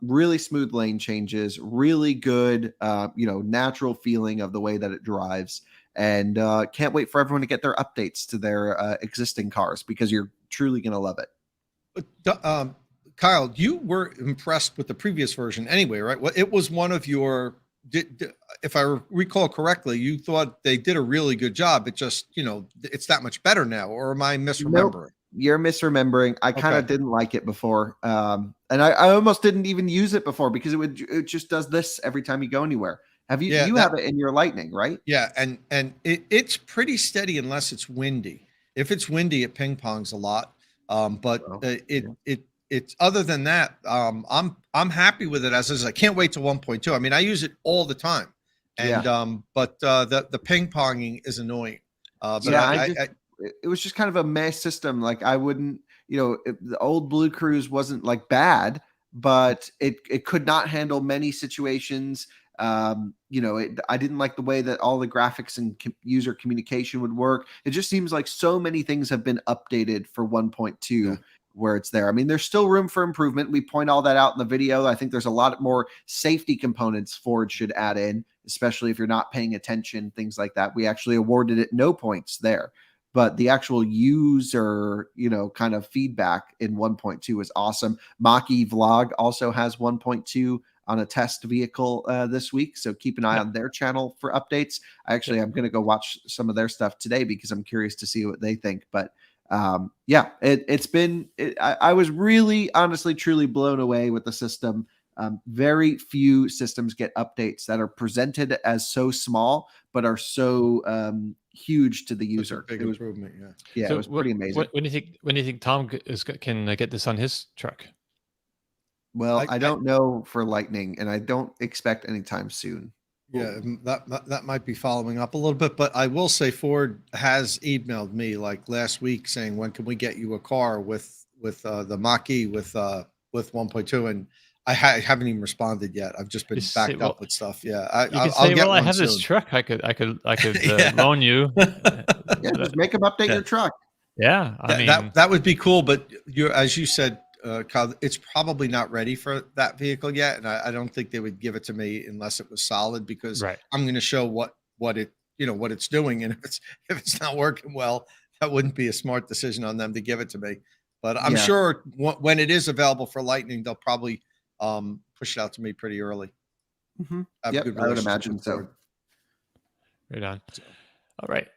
Really smooth lane changes, really good, natural feeling of the way that it drives. And can't wait for everyone to get their updates to their existing cars, because you're truly going to love it. Kyle, you were impressed with the previous version anyway, right? Well, it was one of your, if I recall correctly, you thought they did a really good job. It just, it's that much better now, or am I misremembering? Nope, you're misremembering. I kind of didn't like it before. And I almost didn't even use it before, because it just does this every time you go anywhere. Have you? You have it in your Lightning, right? Yeah, and it's pretty steady unless it's windy. If it's windy, it ping pongs a lot. But it's other than that, I'm happy with it as is. I can't wait to 1.2. I mean, I use it all the time, and but the ping ponging is annoying. But yeah, it was just kind of a mess system. Like I wouldn't, the old Blue Cruise wasn't like bad, but it could not handle many situations. I didn't like the way that all the graphics and user communication would work. It just seems like so many things have been updated for 1.2 where it's there. I mean, there's still room for improvement. We point all that out in the video. I think there's a lot more safety components Ford should add in, especially if you're not paying attention, things like that. We actually awarded it no points there. But the actual user, kind of feedback in 1.2 is awesome. Mach-E Vlog also has 1.2 on a test vehicle this week. So keep an eye on their channel for updates. I'm going to go watch some of their stuff today because I'm curious to see what they think. But I was really, honestly, truly blown away with the system. Very few systems get updates that are presented as so small, but are so huge to the user. Big improvement, yeah. So it was pretty amazing. When do you think Tom can get this on his truck? Well, I don't know for Lightning, and I don't expect anytime soon. Yeah, that might be following up a little bit, but I will say Ford has emailed me like last week saying, when can we get you a car with the Mach-E with 1.2? And I haven't even responded yet. I've just been backed up with stuff. Yeah, I'll get one I have soon. This truck. I could loan you. Just make them update your truck. Yeah, I mean that would be cool. But as you said, Kyle, it's probably not ready for that vehicle yet, and I don't think they would give it to me unless it was solid, because I'm going to show what it's doing, and if it's not working well, that wouldn't be a smart decision on them to give it to me. But I'm sure when it is available for Lightning, they'll probably push it out to me pretty early. Mm-hmm. I would imagine so. Right on. All right.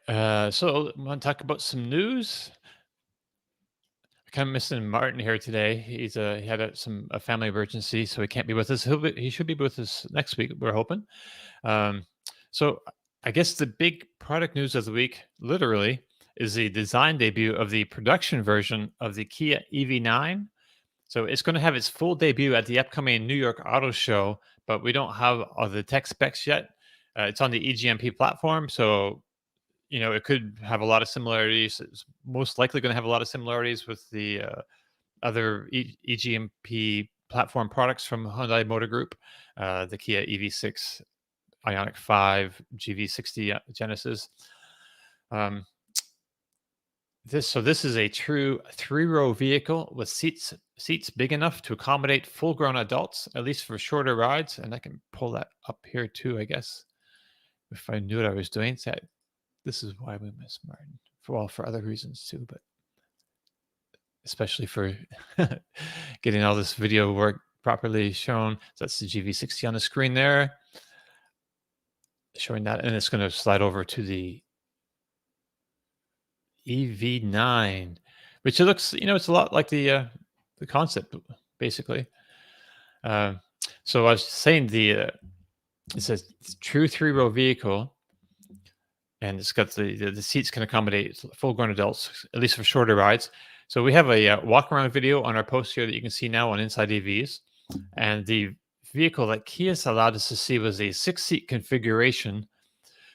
So I want to talk about some news. Kind of missing Martin here today. He had a family emergency, so he can't be with us. He should be with us next week, we're hoping. So I guess the big product news of the week, literally, is the design debut of the production version of the Kia EV9. So it's going to have its full debut at the upcoming New York Auto Show, but we don't have all the tech specs yet. It's on the EGMP platform, so it could have a lot of similarities. It's most likely going to have a lot of similarities with the other EGMP platform products from Hyundai Motor Group, the Kia EV6, Ioniq 5, GV60 Genesis. This is a true 3-row vehicle with seats big enough to accommodate full-grown adults, at least for shorter rides. And I can pull that up here too, I guess, if I knew what I was doing. So this is why we miss Martin. For other reasons too, but especially for getting all this video work properly shown. So that's the GV60 on the screen there, showing that, and it's going to slide over to the EV9, which it looks, it's a lot like the concept, basically. So I was saying it's a true 3-row vehicle. And it's got the seats can accommodate full-grown adults, at least for shorter rides. So we have a walk-around video on our post here that you can see now on Inside EVs. And the vehicle that Kia's allowed us to see was a 6-seat configuration.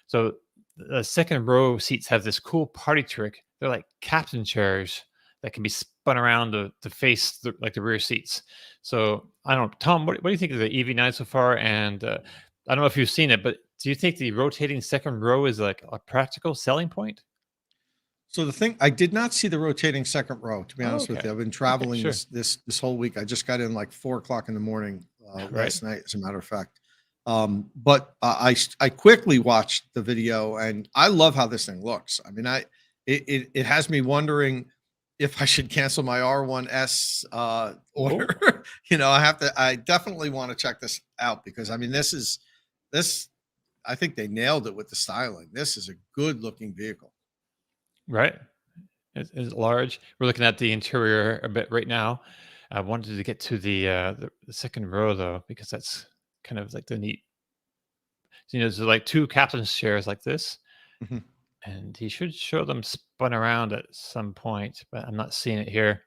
So the second row seats have this cool party trick. They're like captain chairs that can be spun around to face the rear seats. So I don't know, Tom, what do you think of the EV9 so far? And I don't know if you've seen it, but do you think the rotating second row is like a practical selling point? So the thing, I did not see the rotating second row, to be honest with you. I've been traveling this whole week. I just got in like 4:00 in the morning last night, as a matter of fact. But I quickly watched the video, and I love how this thing looks. I mean, it has me wondering if I should cancel my R1S order. I definitely want to check this out, because I mean, this. I think they nailed it with the styling. This is a good looking vehicle. Right. It's large. We're looking at the interior a bit right now. I wanted to get to the second row though, because that's kind of like the neat. There's like 2 captain's chairs like this, and he should show them spun around at some point, but I'm not seeing it here.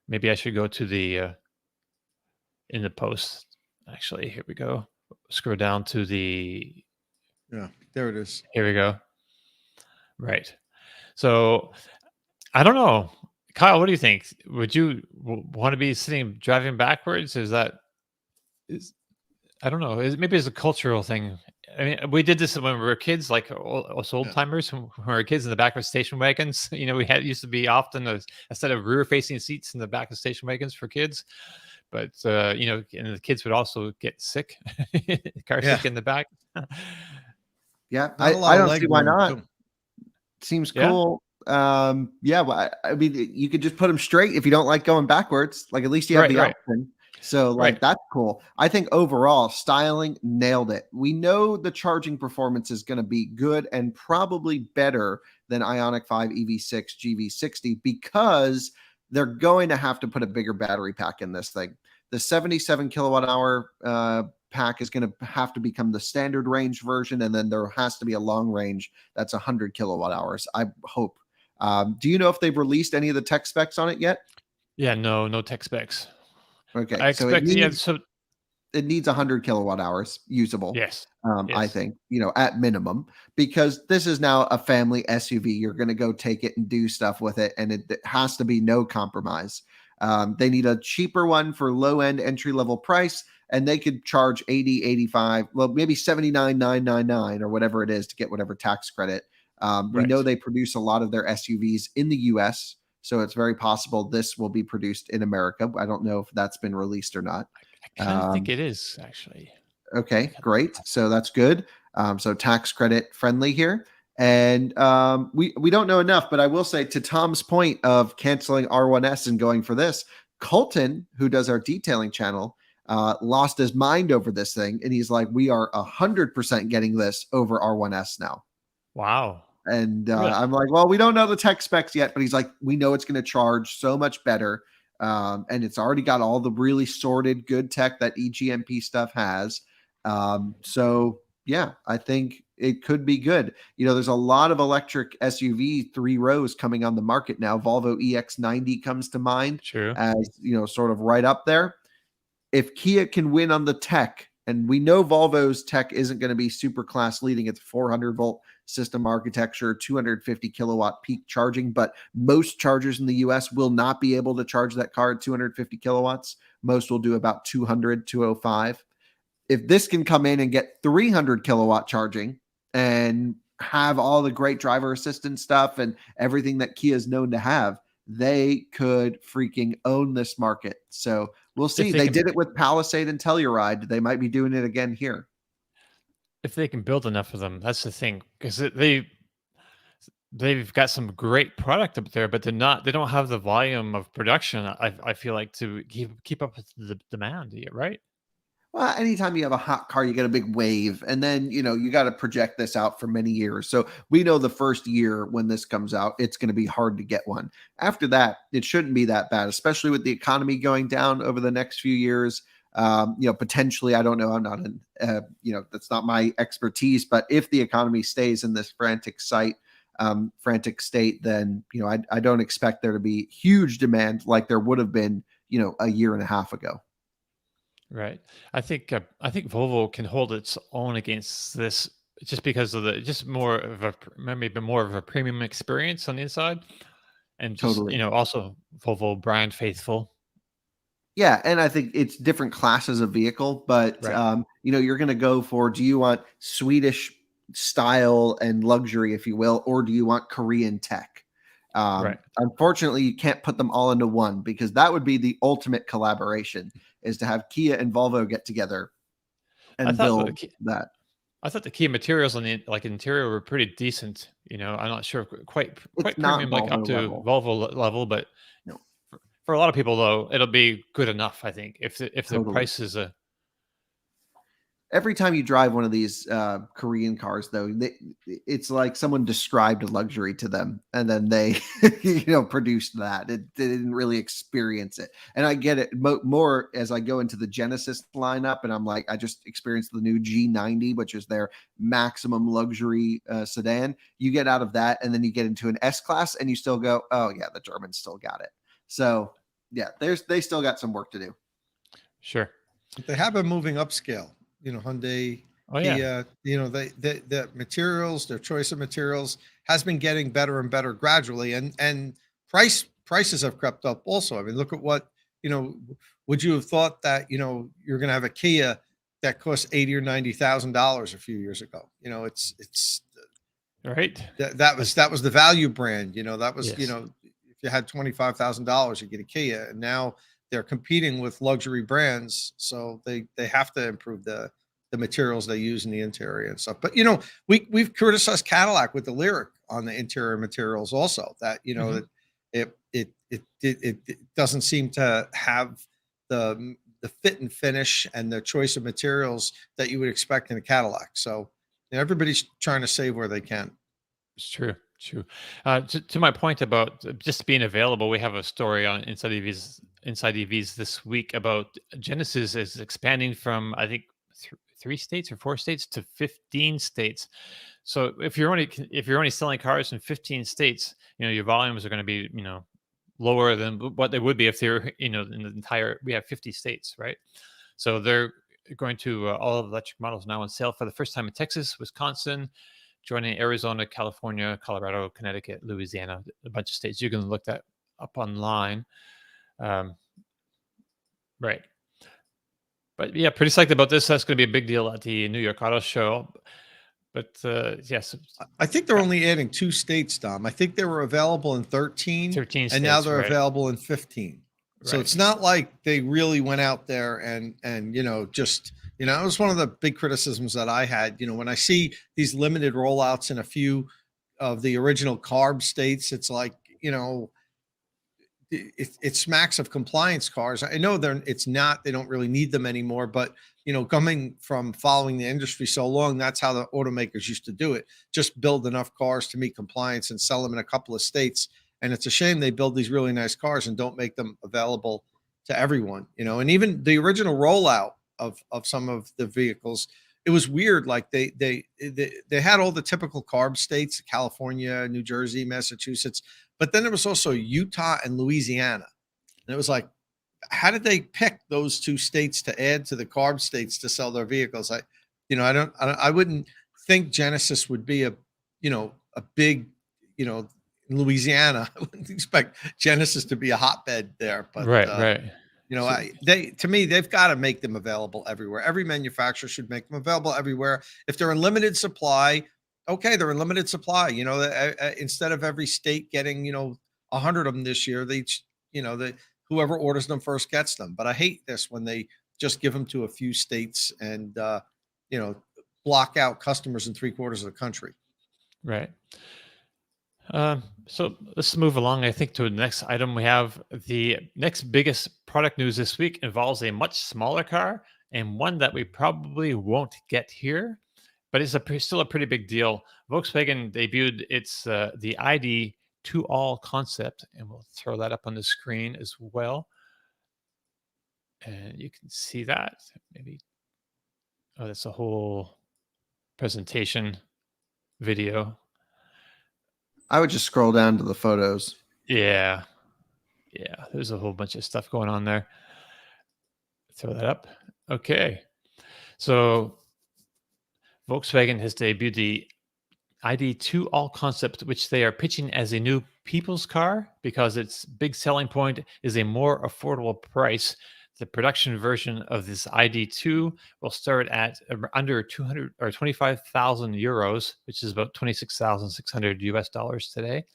Maybe I should go to the in the post. Actually, here we go. Scroll down to the. Yeah, there it is. Here we go. Right. So I don't know, Kyle. What do you think? Would you want to be driving backwards? Is I don't know. Maybe it's a cultural thing. I mean, we did this when we were kids, like us old timers, when we were kids in the back of station wagons. We used to be often a set of rear-facing seats in the back of station wagons for kids. But and the kids would also get sick, car sick in the back. Yeah, I don't see why not. Seems cool. Yeah, well, I mean, you could just put them straight if you don't like going backwards. Like, at least you have the option. So, like, that's cool. I think overall, styling nailed it. We know the charging performance is going to be good and probably better than Ioniq 5 EV6 GV60 because they're going to have to put a bigger battery pack in this thing. The 77 kilowatt hour pack is going to have to become the standard range version, and then there has to be a long range that's 100 kilowatt hours, I hope. Do you know if they've released any of the tech specs on it yet? Yeah, no tech specs. Okay, I expect it needs 100 kilowatt hours usable. Yes. I think, at minimum, because this is now a family SUV. You're going to go take it and do stuff with it, and it has to be no compromise. They need a cheaper one for low end entry level price, and they could charge 80, 85, well, maybe 79,999 or whatever it is to get whatever tax credit. We know they produce a lot of their SUVs in the US, so it's very possible this will be produced in America. I don't know if that's been released or not. I kind of think it is, actually. Okay, great. So that's good. So tax credit friendly here. And we don't know enough, but I will say, to Tom's point of canceling R1S and going for this, Colton, who does our detailing channel, lost his mind over this thing. And he's like, we are 100% getting this over R1S now. Wow. And I'm like, well, we don't know the tech specs yet, but he's like, we know it's going to charge so much better. And it's already got all the really sorted good tech that eGMP stuff has. So yeah, I think it could be good. There's a lot of electric SUV 3 rows coming on the market now. Volvo EX90 comes to mind. True. As sort of right up there. If Kia can win on the tech, and we know Volvo's tech isn't going to be super class leading, it's 400 volt system architecture, 250 kilowatt peak charging, but most chargers in the US will not be able to charge that car at 250 kilowatts. Most will do about 200, 205. If this can come in and get 300 kilowatt charging and have all the great driver assistance stuff and everything that Kia is known to have, they could freaking own this market. So we'll see. They did it with Palisade and Telluride. They might be doing it again here. If they can build enough of them, that's the thing, because they've got some great product up there, but they don't have the volume of production. I feel like to keep up with the demand, right? Well, anytime you have a hot car, you get a big wave, and then you got to project this out for many years. So we know the first year when this comes out, it's going to be hard to get one. After that, it shouldn't be that bad, especially with the economy going down over the next few years. Potentially, I don't know. I'm not that's not my expertise, but if the economy stays in this frantic state, then, I don't expect there to be huge demand like there would have been, a year and a half ago. Right. I think Volvo can hold its own against this just because of maybe more of a premium experience on the inside, and just, Totally. Also Volvo brand faithful. Yeah, and I think it's different classes of vehicle, but you're going to go for, do you want Swedish style and luxury, if you will, or do you want Korean tech? Unfortunately, you can't put them all into one, because that would be the ultimate collaboration, is to have Kia and Volvo get together and build that. I thought the Kia materials on the interior were pretty decent. I'm not sure quite premium, like up to Volvo level, but for a lot of people though, it'll be good enough. I think if the price is a. Every time you drive one of these Korean cars, though, it's like someone described luxury to them, and then they, produced that. They didn't really experience it. And I get it more as I go into the Genesis lineup, and I'm like, I just experienced the new G90, which is their maximum luxury sedan. You get out of that, and then you get into an S-Class, and you still go, oh, yeah, the Germans still got it. So, yeah, they still got some work to do. Sure. They have been moving upscale. Hyundai, Oh yeah, Kia. The materials, their choice of materials has been getting better and better gradually, and prices have crept up also. I mean, look at what would you have thought that you're going to have a Kia that cost $80,000 or $90,000 a few years ago? It's right. that was the value brand. That was Yes. if you had $25,000, you get a Kia, and now they're competing with luxury brands, so they have to improve the materials they use in the interior and stuff. But we've criticized Cadillac with the Lyriq on the interior materials also, that Mhm. that it doesn't seem to have the fit and finish and the choice of materials that you would expect in a Cadillac. So everybody's trying to save where they can. It's true. True. To my point about just being available, we have a story on Inside EVs this week about Genesis is expanding from, I think, 3 states or 4 states to 15 states. So if you're only selling cars in 15 states, your volumes are going to be lower than what they would be if they're in the entire. We have 50 states, right? So they're going to all of the electric models now on sale for the first time in Texas, Wisconsin, joining Arizona, California, Colorado, Connecticut, Louisiana, a bunch of states. You can look that up online. Right. But yeah, pretty psyched about this. That's going to be a big deal at the New York Auto Show. But yes, I think they're only adding 2 states, Dom. I think they were available in 13, 13 and states, now they're right. available in 15. So Right. it's not like they really went out there and just it was one of the big criticisms that I had. When I see these limited rollouts in a few of the original CARB states, it's like it smacks of compliance cars. I know it's not, they don't really need them anymore, but coming from following the industry so long, that's how the automakers used to do it. Just build enough cars to meet compliance and sell them in a couple of states. And it's a shame they build these really nice cars and don't make them available to everyone, and even the original rollout of some of the vehicles, it was weird. Like they had all the typical CARB states, California, New Jersey, Massachusetts, but then there was also Utah and Louisiana. And it was like, how did they pick those 2 states to add to the CARB states to sell their vehicles? I wouldn't think Genesis would be a big, Louisiana. I wouldn't expect Genesis to be a hotbed there, but Right. to me, they've got to make them available everywhere. Every manufacturer should make them available everywhere. If they're in limited supply, okay, they're in limited supply. Instead of every state getting 100 of them this year, whoever orders them first gets them. But I hate this when they just give them to a few states and block out customers in 3/4 of the country. Right. So let's move along. I think to the next item. We have the next biggest product news this week involves a much smaller car and one that we probably won't get here, but it's still a pretty big deal. Volkswagen debuted the ID 2-all concept, and we'll throw that up on the screen as well. And you can see that maybe. Oh, that's a whole presentation video. I would just scroll down to the photos. Yeah. There's a whole bunch of stuff going on there. Throw that up. Okay. So Volkswagen has debuted the ID 2-all concept, which they are pitching as a new people's car because its big selling point is a more affordable price. The production version of this ID2 will start at under 200 or 25,000 euros, which is about 26,600 US dollars today.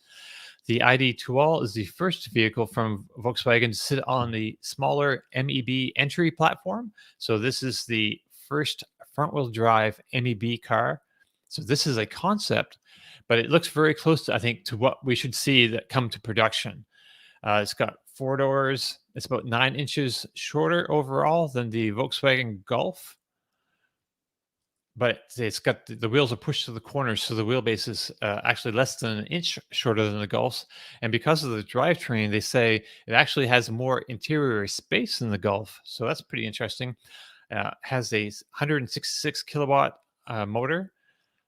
The ID 2-all is the first vehicle from Volkswagen to sit on the smaller MEB entry platform. So this is the first front-wheel drive MEB car. So this is a concept, but it looks very close to, I think, to what we should see that come to production. It's got 4 doors. It's about 9 inches shorter overall than the Volkswagen Golf. But it's got the wheels are pushed to the corners, so the wheelbase is actually less than an inch shorter than the Golf's. And because of the drivetrain, they say it actually has more interior space than the Golf. So that's pretty interesting. Has a 166 kilowatt motor.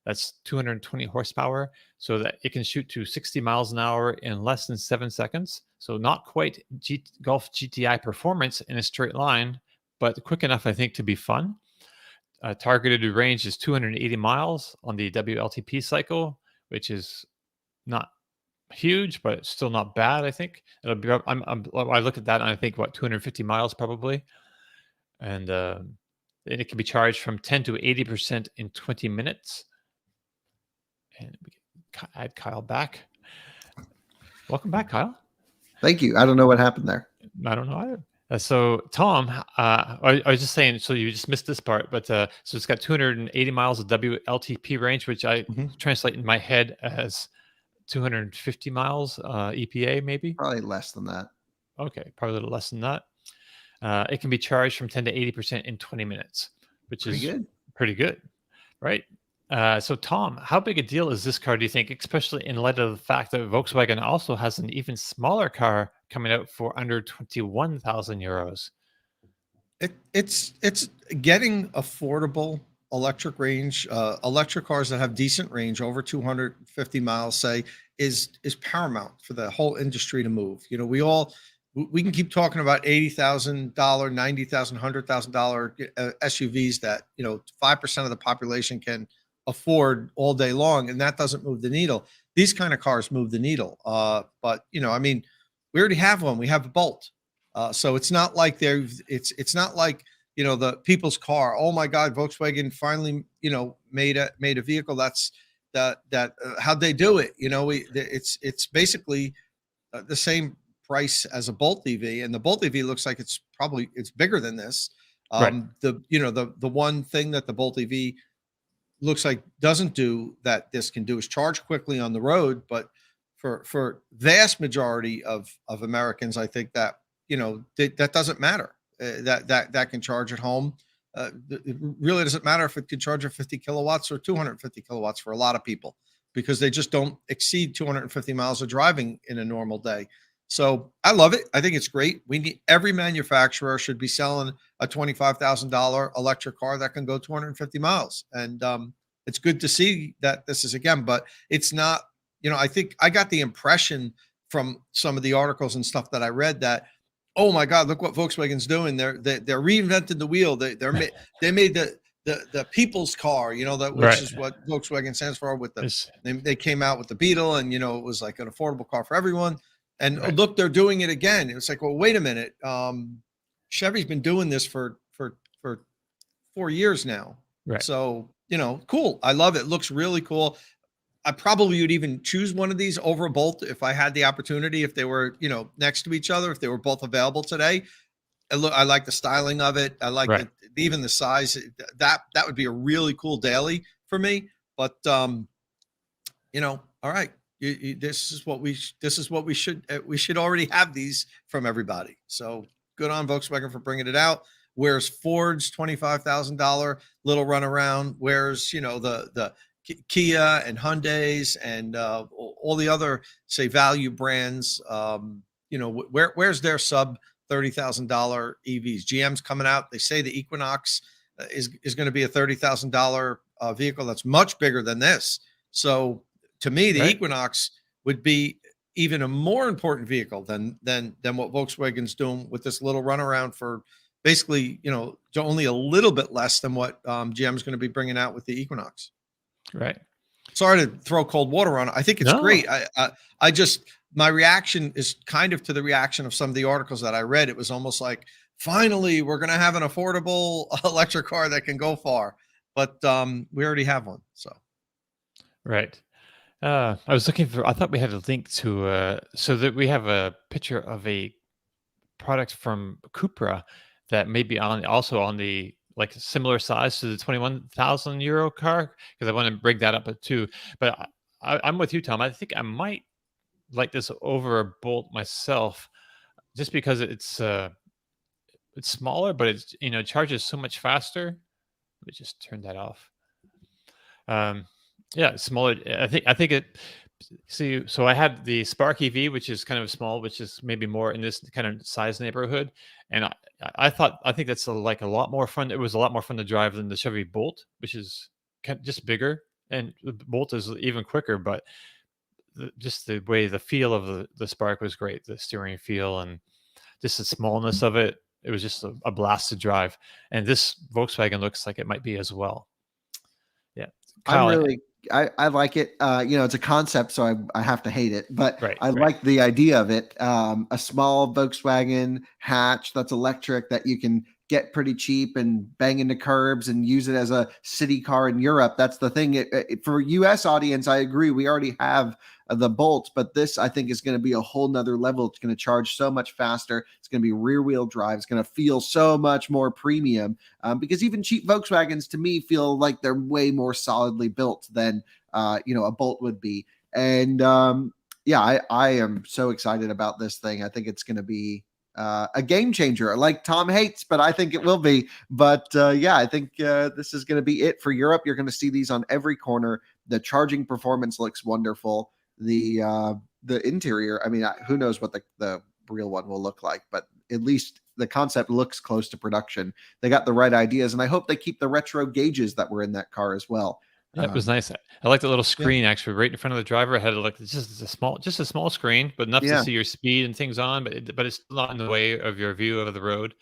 That's 220 horsepower, so that it can shoot to 60 miles an hour in less than 7 seconds. So not quite Golf GTI performance in a straight line, but quick enough, I think, to be fun. Targeted range is 280 miles on the WLTP cycle, which is not huge, but it's still not bad. I think it'll be. I look at that and I think 250 miles probably, and it can be charged from 10 to 80% in 20 minutes. And we can add Kyle back. Welcome back, Kyle. Thank you. I don't know what happened there. I don't know either. So Tom, I was just saying, so you just missed this part, but so it's got 280 miles of WLTP range, which I translate in my head as 250 miles EPA, maybe? Probably less than that. Okay, probably a little less than that. It can be charged from 10 to 80% in 20 minutes, which is pretty good, right? So Tom, how big a deal is this car, do you think, especially in light of the fact that Volkswagen also has an even smaller car coming out for under 21,000 euros? It's getting affordable electric range, electric cars that have decent range over 250 miles, say, is paramount for the whole industry to move. You know, we can keep talking about $80,000, $90,000, $100,000 SUVs that, 5% of the population can afford all day long, and that doesn't move the needle. These kind of cars move the needle. But we already have one. We have a Bolt. So it's not like it's not like, the people's car. Oh my God, Volkswagen finally, made a vehicle that's how'd they do it? It's basically the same price as a Bolt EV, and the Bolt EV looks like it's bigger than this. Right. The one thing that the Bolt EV looks like doesn't do that this can do is charge quickly on the road. But for vast majority of Americans, I think that that doesn't matter. That can charge at home. It really doesn't matter if it can charge at 50 kilowatts or 250 kilowatts for a lot of people, because they just don't exceed 250 miles of driving in a normal day. So I love it. I think it's great. Every manufacturer should be selling a $25,000 electric car that can go 250 miles. And it's good to see that this is again, but it's not, I think I got the impression from some of the articles and stuff that I read that, oh my God, look what Volkswagen's doing. They're reinvented the wheel. They made the people's car, which is what Volkswagen stands for. They came out with the Beetle, and it was like an affordable car for everyone. And look, they're doing it again. It's like, well, wait a minute. Chevy's been doing this for 4 years now. Right. So, cool. I love it. It looks really cool. I probably would even choose one of these over a Bolt if I had the opportunity, if they were, next to each other, if they were both available today. I like the styling of it. I like even the size. That would be a really cool daily for me. But, all right. This is what we should already have these from everybody. So good on Volkswagen for bringing it out. Where's Ford's $25,000 little runaround? Where's the Kia and Hyundai's and all the other, say, value brands? Where's their sub $30,000 EVs? GM's coming out. They say the Equinox is going to be a $30,000 vehicle that's much bigger than this. So to me, the Equinox would be even a more important vehicle than what Volkswagen's doing with this little runaround for basically, only a little bit less than what GM's going to be bringing out with the Equinox. Right. Sorry to throw cold water on it. I think it's great. I just, my reaction is kind of to the reaction of some of the articles that I read. It was almost like, finally, we're going to have an affordable electric car that can go far. But we already have one. So. Right. I was looking I thought we had a link to, so that we have a picture of a product from Cupra that may be also on the, like, similar size to the 21,000 euro car, because I want to bring that up too. But I'm with you, Tom. I think I might like this over a Bolt myself, just because it's smaller, but it's, charges so much faster. Let me just turn that off. Yeah, smaller. I think it. See, so I had the Spark EV, which is kind of small, which is maybe more in this kind of size neighborhood, and I think that's a lot more fun. It was a lot more fun to drive than the Chevy Bolt, which is just bigger, and the Bolt is even quicker. But just the feel of the Spark was great. The steering feel and just the smallness of it. it was just a blast to drive. And this Volkswagen looks like it might be as well. Yeah. Kyle, I like it. It's a concept, so I have to hate it, but Right, I right. like the idea of it. A small Volkswagen hatch that's electric that you can get pretty cheap and bang into curbs and use it as a city car in Europe. That's the thing. For US audience, I agree. We already have the Bolt, but this I think is going to be a whole nother level. It's going to charge so much faster. It's going to be rear wheel drive. It's going to feel so much more premium because even cheap Volkswagens to me feel like they're way more solidly built than a Bolt would be. And I am so excited about this thing. I think it's going to be a game changer, like Tom hates, but I think it will be. But I think this is going to be it for Europe. You're going to see these on every corner. The charging performance looks wonderful. The interior, I mean, who knows what the real one will look like, but at least the concept looks close to production. They got the right ideas, and I hope they keep the retro gauges that were in that car as well. That was nice. I like the little screen actually right in front of the driver. I had it's just a small screen, but enough to see your speed and things on, but it's not in the way of your view of the road.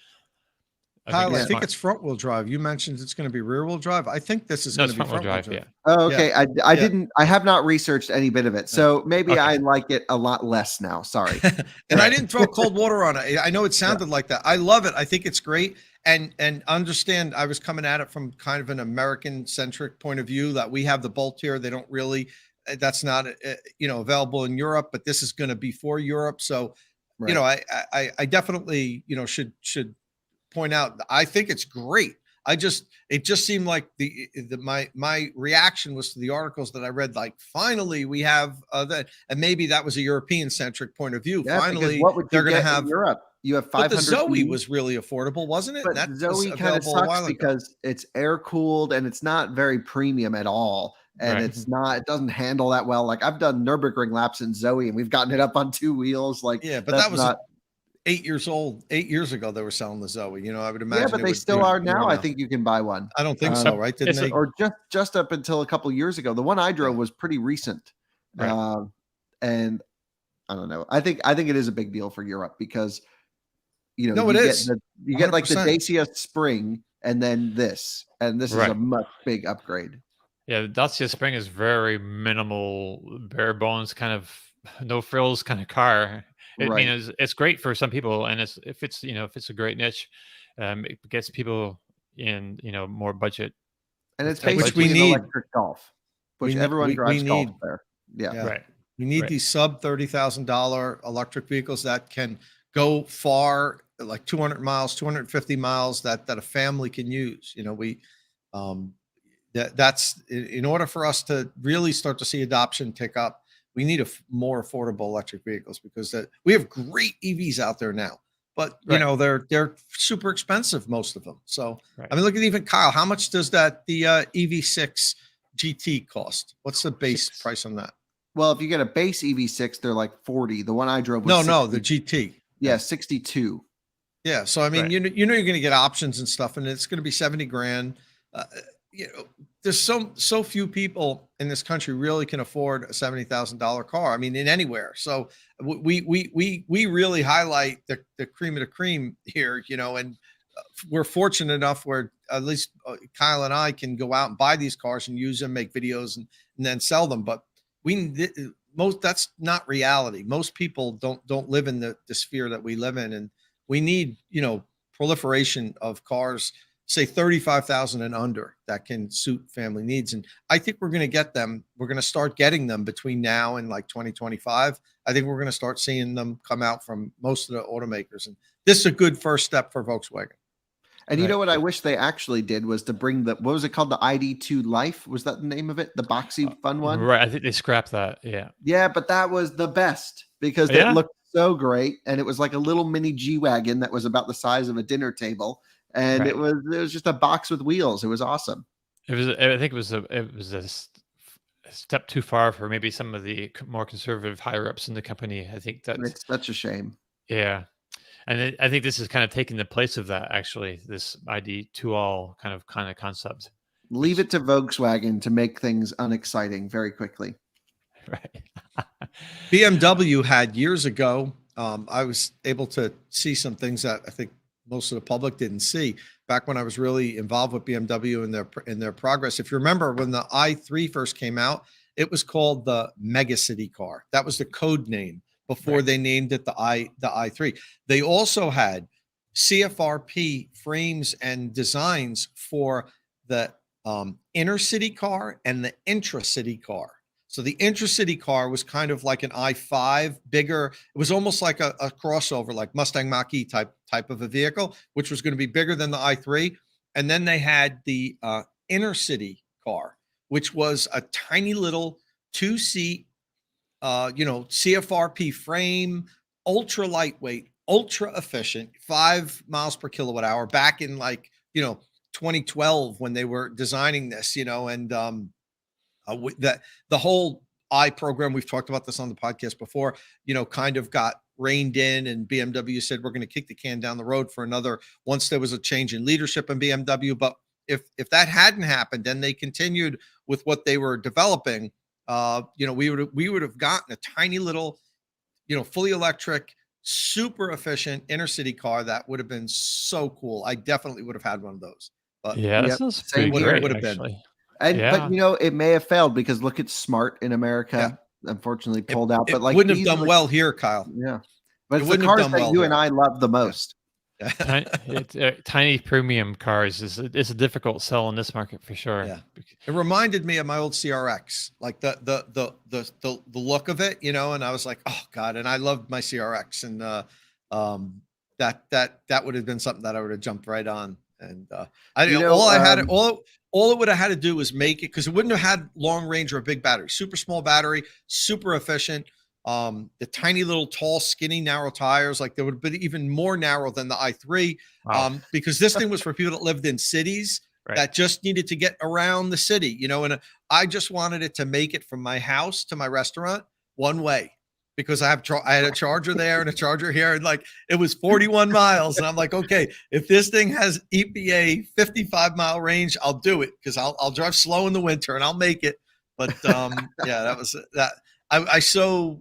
Kyle, I think it's front wheel drive. You mentioned it's going to be rear wheel drive. I think this is going to be front wheel drive. Yeah. Oh, okay. Yeah. I have not researched any bit of it. So maybe I like it a lot less now. Sorry. And I didn't throw cold water on it. I know it sounded like that. I love it. I think it's great. And understand I was coming at it from kind of an American centric point of view that we have the Bolt here. They don't really, that's not, available in Europe, but this is going to be for Europe. So, I definitely, should point out, I think it's great. It just seemed like my reaction was to the articles that I read, like, finally we have that, and maybe that was a European centric point of view. Yeah, finally, what would they're going to have Europe. You have 500. But the Zoe was really affordable, wasn't it? But that Zoe kind of sucks because it's air cooled and it's not very premium at all. And it doesn't handle that well. Like, I've done Nürburgring laps in Zoe and we've gotten it up on two wheels. Like, but that was 8 years old. 8 years ago, they were selling the Zoe. I would imagine. Yeah, but they still are now. I think you can buy one. I don't think so, right? Didn't they? Or just up until a couple of years ago. The one I drove was pretty recent. Right. And I don't know. I think it is a big deal for Europe because you get like the Dacia Spring and then this, and this is a much big upgrade. Yeah, the Dacia Spring is very minimal, bare bones, kind of no frills kind of car. I mean, it's great for some people, and if it's a great niche, it gets people in more budget. And it's basically an electric Golf, which everyone drives Golf there. Yeah, right. We need these sub $30,000 electric vehicles that can go far, like 200 miles, 250 miles, that a family can use. That's in order for us to really start to see adoption tick up. We need more affordable electric vehicles because we have great EVs out there now, but they're super expensive, most of them. So I mean, look at even Kyle. How much does the EV6 GT cost? What's the base price on that? Well, if you get a base EV6, they're like 40. The one I drove was the GT. Yeah, 62. Yeah, so I mean, you're going to get options and stuff, and it's going to be 70 grand. There's so few people in this country really can afford a $70,000 car. I mean, in anywhere. So we really highlight the cream of the cream here, and we're fortunate enough where at least Kyle and I can go out and buy these cars and use them, make videos, and then sell them. But that's not reality. Most people don't live in the sphere that we live in, and we need proliferation of cars, say 35,000 and under, that can suit family needs. And I think we're going to get them. We're going to start getting them between now and like 2025. I think we're going to start seeing them come out from most of the automakers. And this is a good first step for Volkswagen. And you know what I wish they actually did was to bring what was it called? The ID2 Life? Was that the name of it? The boxy fun one? Right. I think they scrapped that. Yeah. Yeah, but that was the best because it looked so great. And it was like a little mini G-Wagon that was about the size of a dinner table. And it was just a box with wheels. It was awesome. I think it was a step too far for maybe some of the more conservative higher ups in the company. I think it's such a shame. Yeah. And I think this is kind of taking the place of that, actually, this ID2 all kind of concept. Leave it to Volkswagen to make things unexciting very quickly. Right. BMW had years ago, I was able to see some things that I think most of the public didn't see. Back when I was really involved with BMW in their progress, if you remember when the i3 first came out, it was called the Mega City car. That was the code name before they named it the i3. They also had CFRP frames and designs for the inner city car and the intra-city car. So the intra-city car was kind of like an i5, bigger. It was almost like a crossover, like Mustang Mach-E type of a vehicle, which was going to be bigger than the i3. And then they had the inner city car, which was a tiny little 2-seat, CFRP frame, ultra lightweight, ultra efficient, 5 miles per kilowatt hour. Back in 2012 when they were designing this, and that the whole I program, we've talked about this on the podcast before, kind of got reined in, and BMW said, we're going to kick the can down the road for another, once there was a change in leadership in BMW. But if that hadn't happened and they continued with what they were developing, we would have gotten a tiny little, fully electric, super efficient inner city car that would have been so cool. I definitely would have had one of those. But yeah, that sounds pretty great, would have been. But it may have failed because look at Smart in America. Unfortunately pulled out. But like wouldn't have done well here, Kyle. Yeah, but it's the cars that you and I love the most. Tiny premium cars is a difficult sell in this market for sure. Yeah, it reminded me of my old CRX, like the look of it, and I was like, oh god, and I loved my CRX, and that would have been something that I would have jumped right on. And I didn't know, all it would have had to do was make it, because it wouldn't have had long range or a big battery. Super small battery, super efficient. The tiny little tall, skinny, narrow tires, like they would have been even more narrow than the i3. Wow. Because this thing was for people that lived in cities that just needed to get around the city, and I just wanted it to make it from my house to my restaurant one way, because I had a charger there and a charger here, and like it was 41 miles, and I'm like, okay, if this thing has EPA 55-mile range, I'll do it, because I'll drive slow in the winter and I'll make it. But that was that. I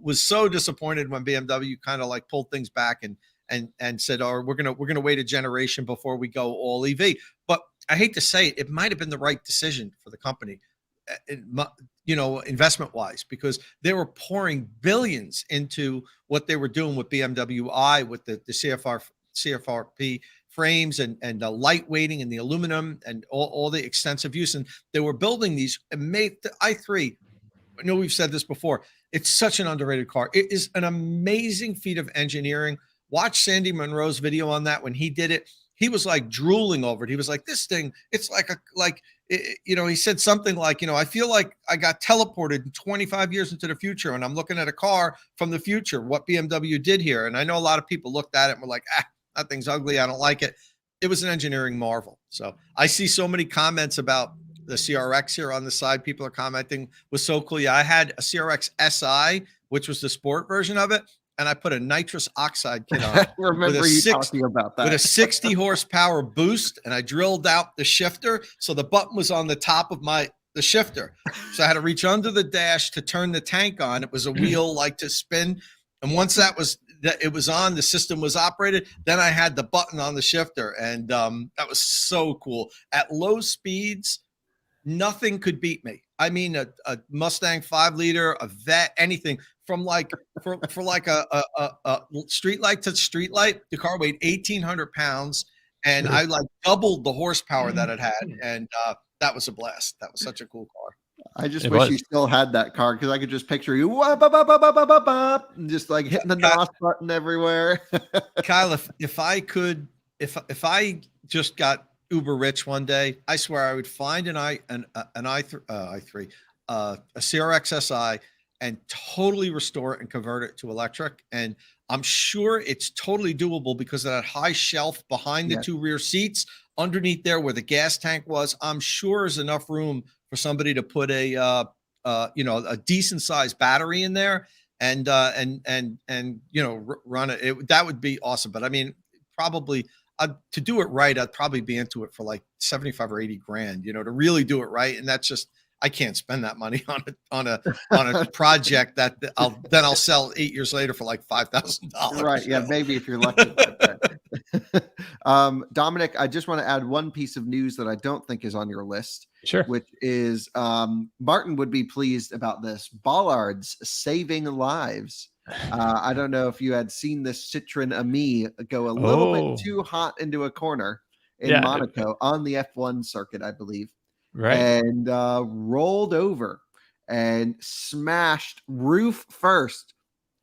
was so disappointed when BMW kind of like pulled things back and said, "Oh, we're gonna wait a generation before we go all EV." But I hate to say it, it might have been the right decision for the company, investment wise, because they were pouring billions into what they were doing with BMW i, with the CFRP frames and the light weighting and the aluminum and all the extensive use, and they were building these amazing. The i3, I know we've said this before, it's such an underrated car. It is an amazing feat of engineering. Watch Sandy Munro's video on that. When he did it, he was like drooling over it. He was like, this thing, it's he said something like, I feel like I got teleported 25 years into the future and I'm looking at a car from the future, what BMW did here. And I know a lot of people looked at it and were like, that thing's ugly, I don't like it. It was an engineering marvel. So I see so many comments about the CRX here on the side. People are commenting, was so cool. Yeah, I had a CRX SI, which was the sport version of it, and I put a nitrous oxide kit on. Remember you talking about that. With a 60 horsepower boost, and I drilled out the shifter, so the button was on the top of the shifter. So I had to reach under the dash to turn the tank on. It was a wheel like to spin, and once it was on, the system was operated, then I had the button on the shifter, and that was so cool. At low speeds, nothing could beat me. I mean, a Mustang 5-liter, a Vet, anything from like for like a street light to street light. The car weighed 1,800 pounds, and I like doubled the horsepower that it had, and that was a blast. That was such a cool car. I just wish you still had that car, because I could just picture you and just like hitting the NOS button everywhere. Kyle, if I just got uber rich one day, I swear I would find a CRX SI and totally restore it and convert it to electric. And I'm sure it's totally doable, because of that high shelf behind the two rear seats, underneath there where the gas tank was, I'm sure there's enough room for somebody to put a decent sized battery in there and run it. That would be awesome. But I mean, probably to do it right, I'd probably be into it for like 75 or 80 grand, to really do it right. And that's just, I can't spend that money on a project that I'll sell 8 years later for like $5,000. Right. Yeah. Maybe if you're lucky. Domenick, I just want to add one piece of news that I don't think is on your list, Sure. which is Martin would be pleased about this. Bollards saving lives. I don't know if you had seen this Citroen Ami go a little bit too hot into a corner in Monaco on the F1 circuit, I believe, Right. and rolled over and smashed roof first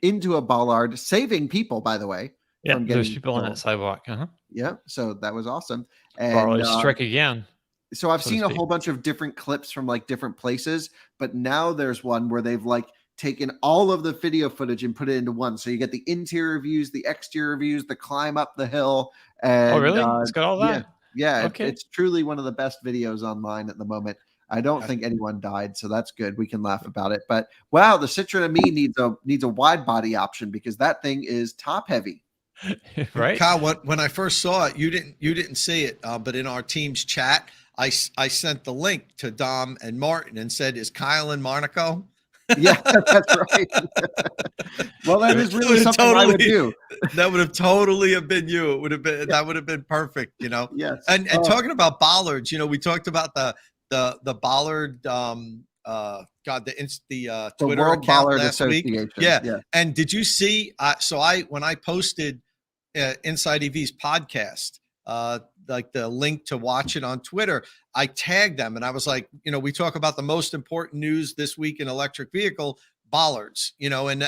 into a bollard, saving people, by the way. Yeah, From there's getting people on that killed. sidewalk. Yeah, so that was awesome. And Borrowed strike again. so I've so to seen a speak. whole bunch of different clips from like different places, but now there's one where they've like taken all of the video footage and put it into one. So you get the interior views, the exterior views, the climb up the hill. And Oh, really? It's got all that? Yeah, Okay. it's truly one of the best videos online at the moment. I don't think anyone died, so that's good. We can laugh about it. But wow, the Citroen Ami needs a wide body option because that thing is top heavy. Right. Kyle, when I first saw it, you didn't see it, but in our team's chat, I sent the link to Dom and Martin and said, "Is Kyle in Monaco?" Yeah, that's right. Well, that is really something I would do. That would have totally have been you. It would have been that would have been perfect, you know. Yes. And talking about bollards, you know, we talked about the bollard the Twitter World account Bollard last week. Association. Yeah. And did you see when I posted Inside EV's podcast, like the link to watch it on Twitter, I tagged them and I was like, you know, we talk about the most important news this week in electric vehicle bollards, you know, and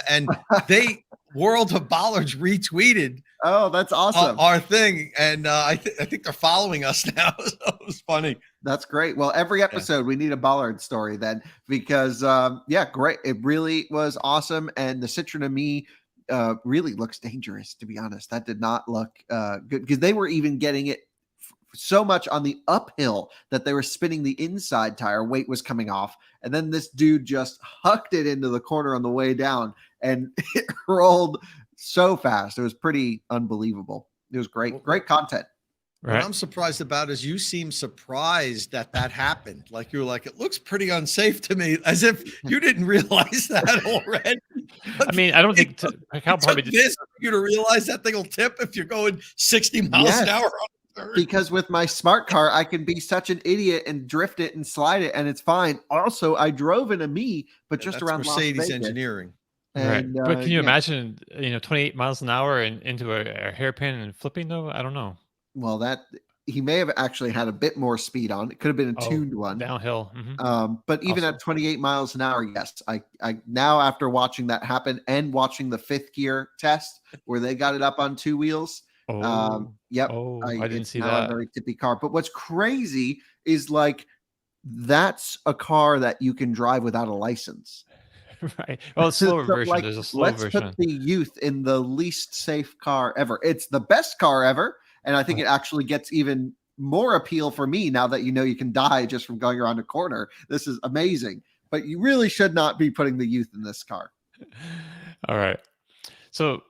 they World of Bollards retweeted. Oh, that's awesome. Our thing. And I think they're following us now. So it was funny. That's great. Well, every episode we need a Bollard story then, because great. It really was awesome. And the Citroen Ami really looks dangerous, to be honest. That did not look good because they were even getting it so much on the uphill that they were spinning the inside tire. Weight was coming off. And then this dude just hucked it into the corner on the way down and it rolled so fast. It was pretty unbelievable. It was great. Great content. Right. What I'm surprised about is you seem surprised that happened. Like you were like, it looks pretty unsafe to me, as if you didn't realize that already. I mean, I don't think Cal probably this for you to realize that thing will tip if you're going 60 miles an hour on the third. Because with my smart car, I can be such an idiot and drift it and slide it, and it's fine. Also, I drove in a Me, but just That's around Mercedes Las Vegas. engineering. And, right. But can you imagine, 28 miles an hour and into a hairpin and flipping though? I don't know. Well, that he may have actually had a bit more speed on. It could have been a tuned one downhill. Mm-hmm. But even at 28 miles an hour, yes, I now after watching that happen and watching the fifth gear test where they got it up on two wheels. Yep. I didn't see now that. A very tippy car. But what's crazy is like that's a car that you can drive without a license. Right. Well, it's a slower So, version. like, There's a slow let's version. put the youth in the least safe car ever. It's the best car ever. And I think it actually gets even more appeal for me now that you can die just from going around a corner. This is amazing. But you really should not be putting the youth in this car. All right. So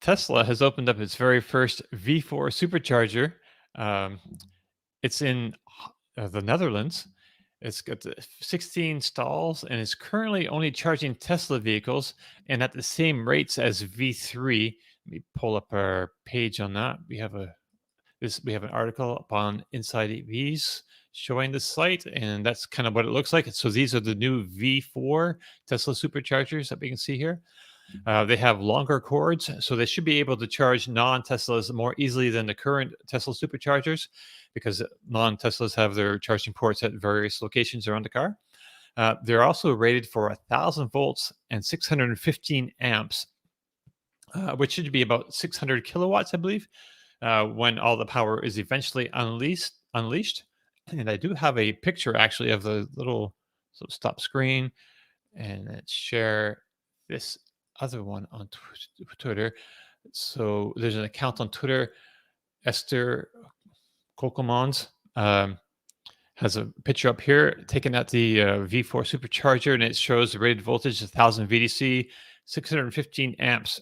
Tesla has opened up its very first V4 supercharger. It's in the Netherlands. It's got 16 stalls and it's currently only charging Tesla vehicles and at the same rates as V3. Let me pull up our page on that. We have an article up on Inside EVs showing the site, and that's kind of what it looks like. So these are the new V4 Tesla superchargers that we can see here. They have longer cords, so they should be able to charge non-Teslas more easily than the current Tesla superchargers, because non-Teslas have their charging ports at various locations around the car. They're also rated for 1,000 volts and 615 amps, which should be about 600 kilowatts, I believe, when all the power is eventually unleashed. And I do have a picture actually of the little stop screen, and let's share this other one on Twitter. So there's an account on Twitter, Esther Kokelmans, has a picture up here taken at the V4 supercharger, and it shows the rated voltage 1,000 VDC, 615 amps,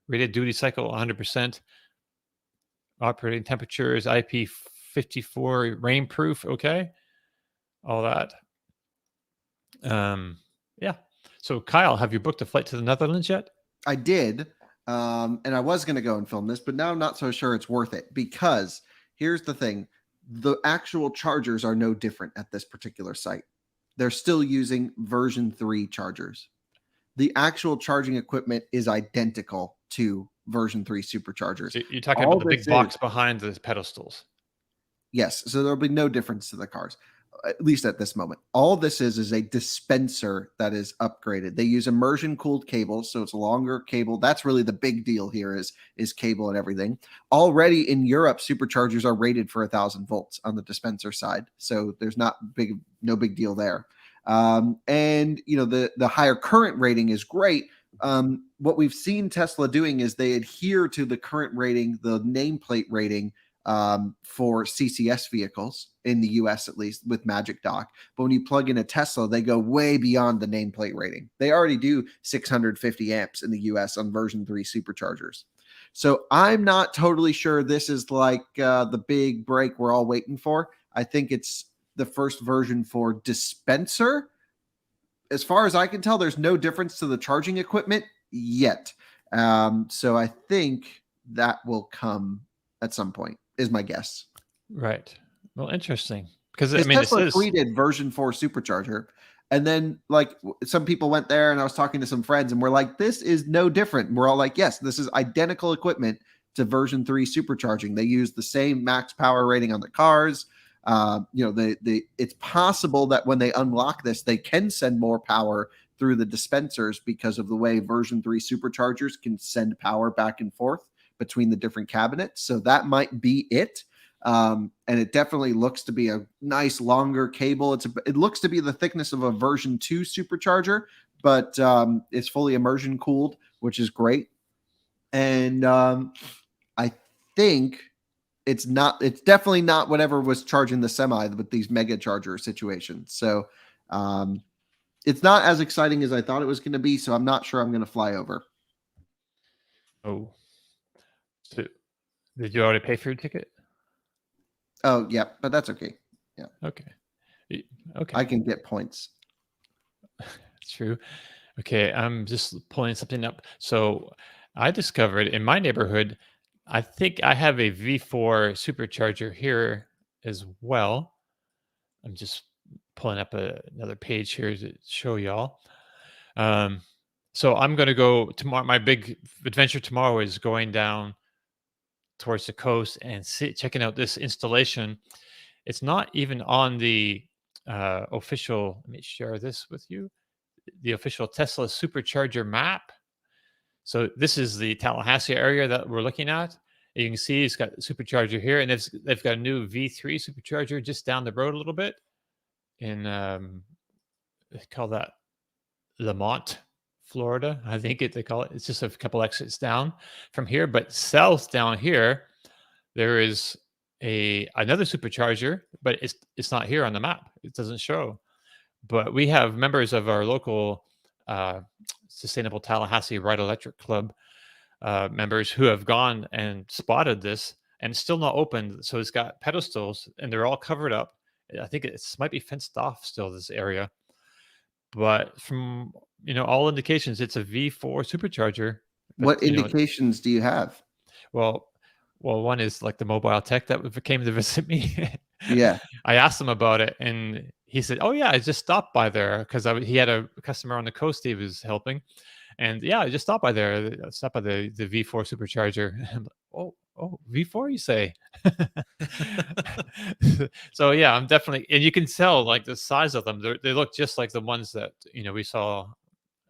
rated duty cycle 100%, operating temperatures IP54, rainproof, okay, all that. Yeah. So Kyle, have you booked a flight to the Netherlands yet? I did. And I was going to go and film this, but now I'm not so sure it's worth it, because here's the thing. The actual chargers are no different at this particular site. They're still using version 3 chargers. The actual charging equipment is identical to version 3 superchargers. So you're talking All about the big this box is- behind the pedestals. Yes, so there'll be no difference to the cars, at least at this moment. All this is a dispenser that is upgraded. They use immersion cooled cables, so it's a longer cable. That's really the big deal here is cable and everything. Already in Europe, superchargers are rated for 1,000 volts on the dispenser side, so there's no big deal there. And you know, the higher current rating is great. What we've seen Tesla doing is they adhere to the current rating, the nameplate rating, for CCS vehicles in the US, at least with Magic Dock. But when you plug in a Tesla, they go way beyond the nameplate rating. They already do 650 amps in the US on version 3 superchargers. So I'm not totally sure this is like the big break we're all waiting for. I think it's the first version for dispenser. As far as I can tell, there's no difference to the charging equipment yet. So I think that will come at some point, is my guess. Right. Well, interesting. Because I Because mean, Tesla this is tweeted version 4 supercharger, and then like some people went there, and I was talking to some friends, and we're like, this is no different. And we're all like, yes, this is identical equipment to version 3 supercharging. They use the same max power rating on the cars. You know, it's possible that when they unlock this, they can send more power through the dispensers because of the way version 3 superchargers can send power back and forth between the different cabinets. So that might be it. And it definitely looks to be a nice longer cable. It looks to be the thickness of a version 2 supercharger, but it's fully immersion cooled, which is great. And I think it's definitely not whatever was charging the Semi with these mega charger situations. So it's not as exciting as I thought it was going to be. So I'm not sure I'm going to fly over. Oh. So did you already pay for your ticket? Oh, yeah, but that's okay. Yeah. Okay. Okay. I can get points. That's true. Okay. I'm just pulling something up. So I discovered in my neighborhood, I think I have a V4 supercharger here as well. I'm just pulling up another page here to show y'all. So I'm going to go tomorrow. My big adventure tomorrow is going down towards the coast and checking out this installation. It's not even on the official, let me share this with you, the official Tesla Supercharger map. So this is the Tallahassee area that we're looking at. You can see it's got the supercharger here, and they've got a new V3 supercharger just down the road a little bit in, they call that Lamont, Florida. I think they call it. It's just a couple exits down from here, but south down here, there is another supercharger, but it's not here on the map. It doesn't show. But we have members of our local Sustainable Tallahassee Ride Electric Club members who have gone and spotted this, and it's still not open. So it's got pedestals, and they're all covered up. I think it might be fenced off still, this area. But from all indications, it's a V4 supercharger. But, What indications do you have? Well, one is like the mobile tech that came to visit me. Yeah. I asked him about it, and he said, "Oh yeah, I just stopped by there because he had a customer on the coast he was helping, and yeah, I just stopped by there. I stopped by the V4 supercharger." Oh, V4, you say? So yeah, I'm definitely, and you can tell like the size of them. They look just like the ones that we saw,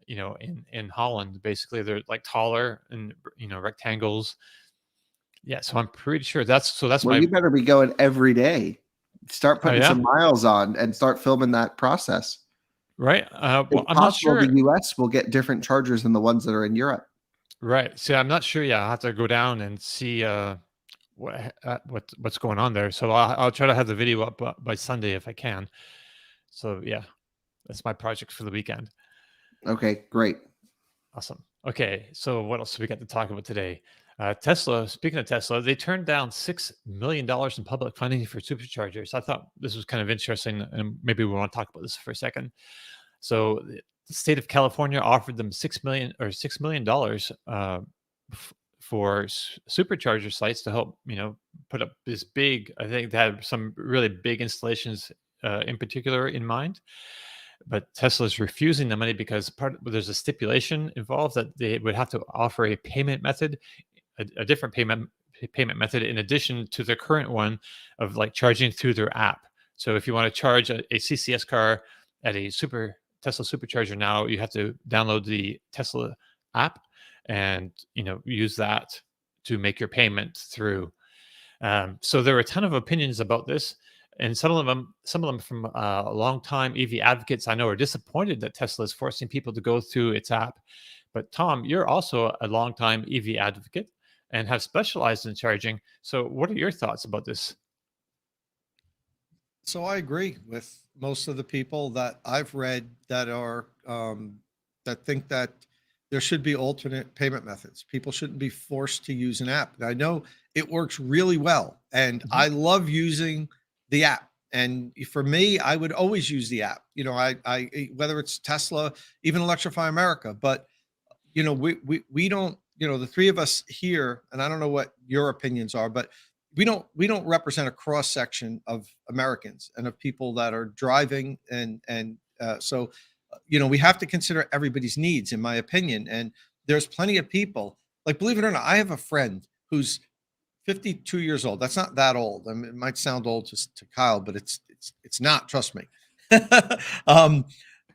in Holland. Basically, they're like taller and rectangles. Yeah, so I'm pretty sure that's Well, you better be going every day. Start putting yeah? some miles on and start filming that process. Right. Well, It's I'm not possible sure. the US will get different chargers than the ones that are in Europe. Right. See, I'm not sure. Yeah, I'll have to go down and see what's going on there. So I'll try to have the video up by Sunday if I can. So yeah, that's my project for the weekend. Okay, great. Awesome. Okay, so what else do we got to talk about today? Tesla, speaking of Tesla, they turned down $6 million in public funding for superchargers. I thought this was kind of interesting, and maybe we want to talk about this for a second. So the state of California offered them $6 million for supercharger sites to help, put up this big. I think they had some really big installations in particular in mind. But Tesla is refusing the money because there's a stipulation involved that they would have to offer a payment method, a different payment method in addition to the current one of like charging through their app. So if you want to charge a CCS car at a Tesla Supercharger now, you have to download the Tesla app and use that to make your payment through. So there are a ton of opinions about this, and some of them from long-time EV advocates I know are disappointed that Tesla is forcing people to go through its app. But Tom, you're also a long-time EV advocate and have specialized in charging. So what are your thoughts about this? So I agree with most of the people that I've read that are that think that there should be alternate payment methods. People shouldn't be forced to use an app. I know it works really well, and I love using the app. And for me, I would always use the app. I whether it's Tesla, even Electrify America, but we don't. The three of us here, and I don't know what your opinions are, but we don't represent a cross section of Americans and of people that are driving, so we have to consider everybody's needs, in my opinion. And there's plenty of people, like, believe it or not, I have a friend who's 52 years old. That's not that old. I mean, it might sound old to Kyle, but it's not. Trust me.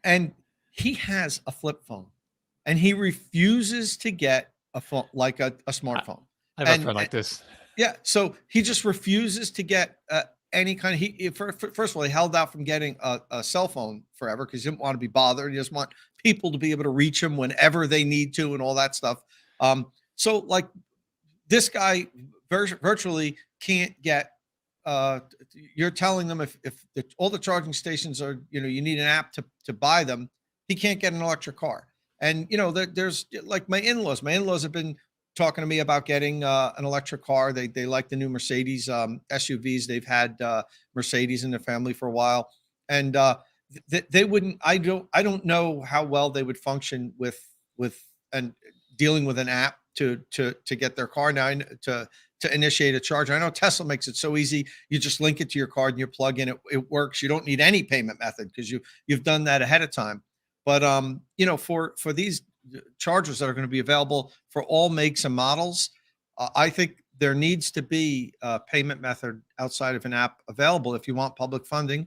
And he has a flip phone, and he refuses to get a phone like a smartphone. I have a friend like this. Yeah, so he just refuses to get any kind of. First of all, he held out from getting a cell phone forever because he didn't want to be bothered. He just want people to be able to reach him whenever they need to and all that stuff. So like this guy virtually can't get. You're telling them if all the charging stations are, you need an app to buy them. He can't get an electric car. And there's like my in-laws. My in-laws have been talking to me about getting an electric car. They like the new Mercedes SUVs. They've had Mercedes in their family for a while, and they wouldn't. I don't know how well they would function with and dealing with an app to get their car now to initiate a charge. I know Tesla makes it so easy. You just link it to your card and you plug in. It works. You don't need any payment method because you've done that ahead of time. But for these chargers that are going to be available for all makes and models, I think there needs to be a payment method outside of an app available if you want public funding,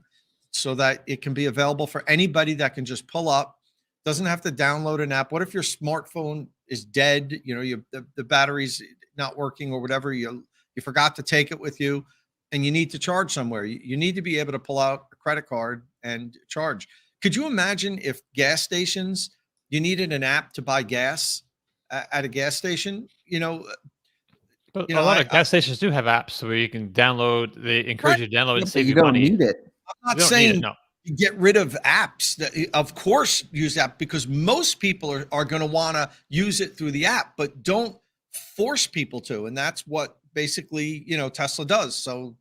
so that it can be available for anybody that can just pull up, doesn't have to download an app. What if your smartphone is dead? The battery's not working or whatever. You forgot to take it with you, and you need to charge somewhere. You need to be able to pull out a credit card and charge. Could you imagine if gas stations, you needed an app to buy gas at a gas station? But a lot of gas stations do have apps where you can download. They encourage you to download and save you you don't money. need it. I'm not saying you get rid of apps. Of course, use app, because most people are going to want to use it through the app, but don't force people to. And that's what basically, Tesla does. So,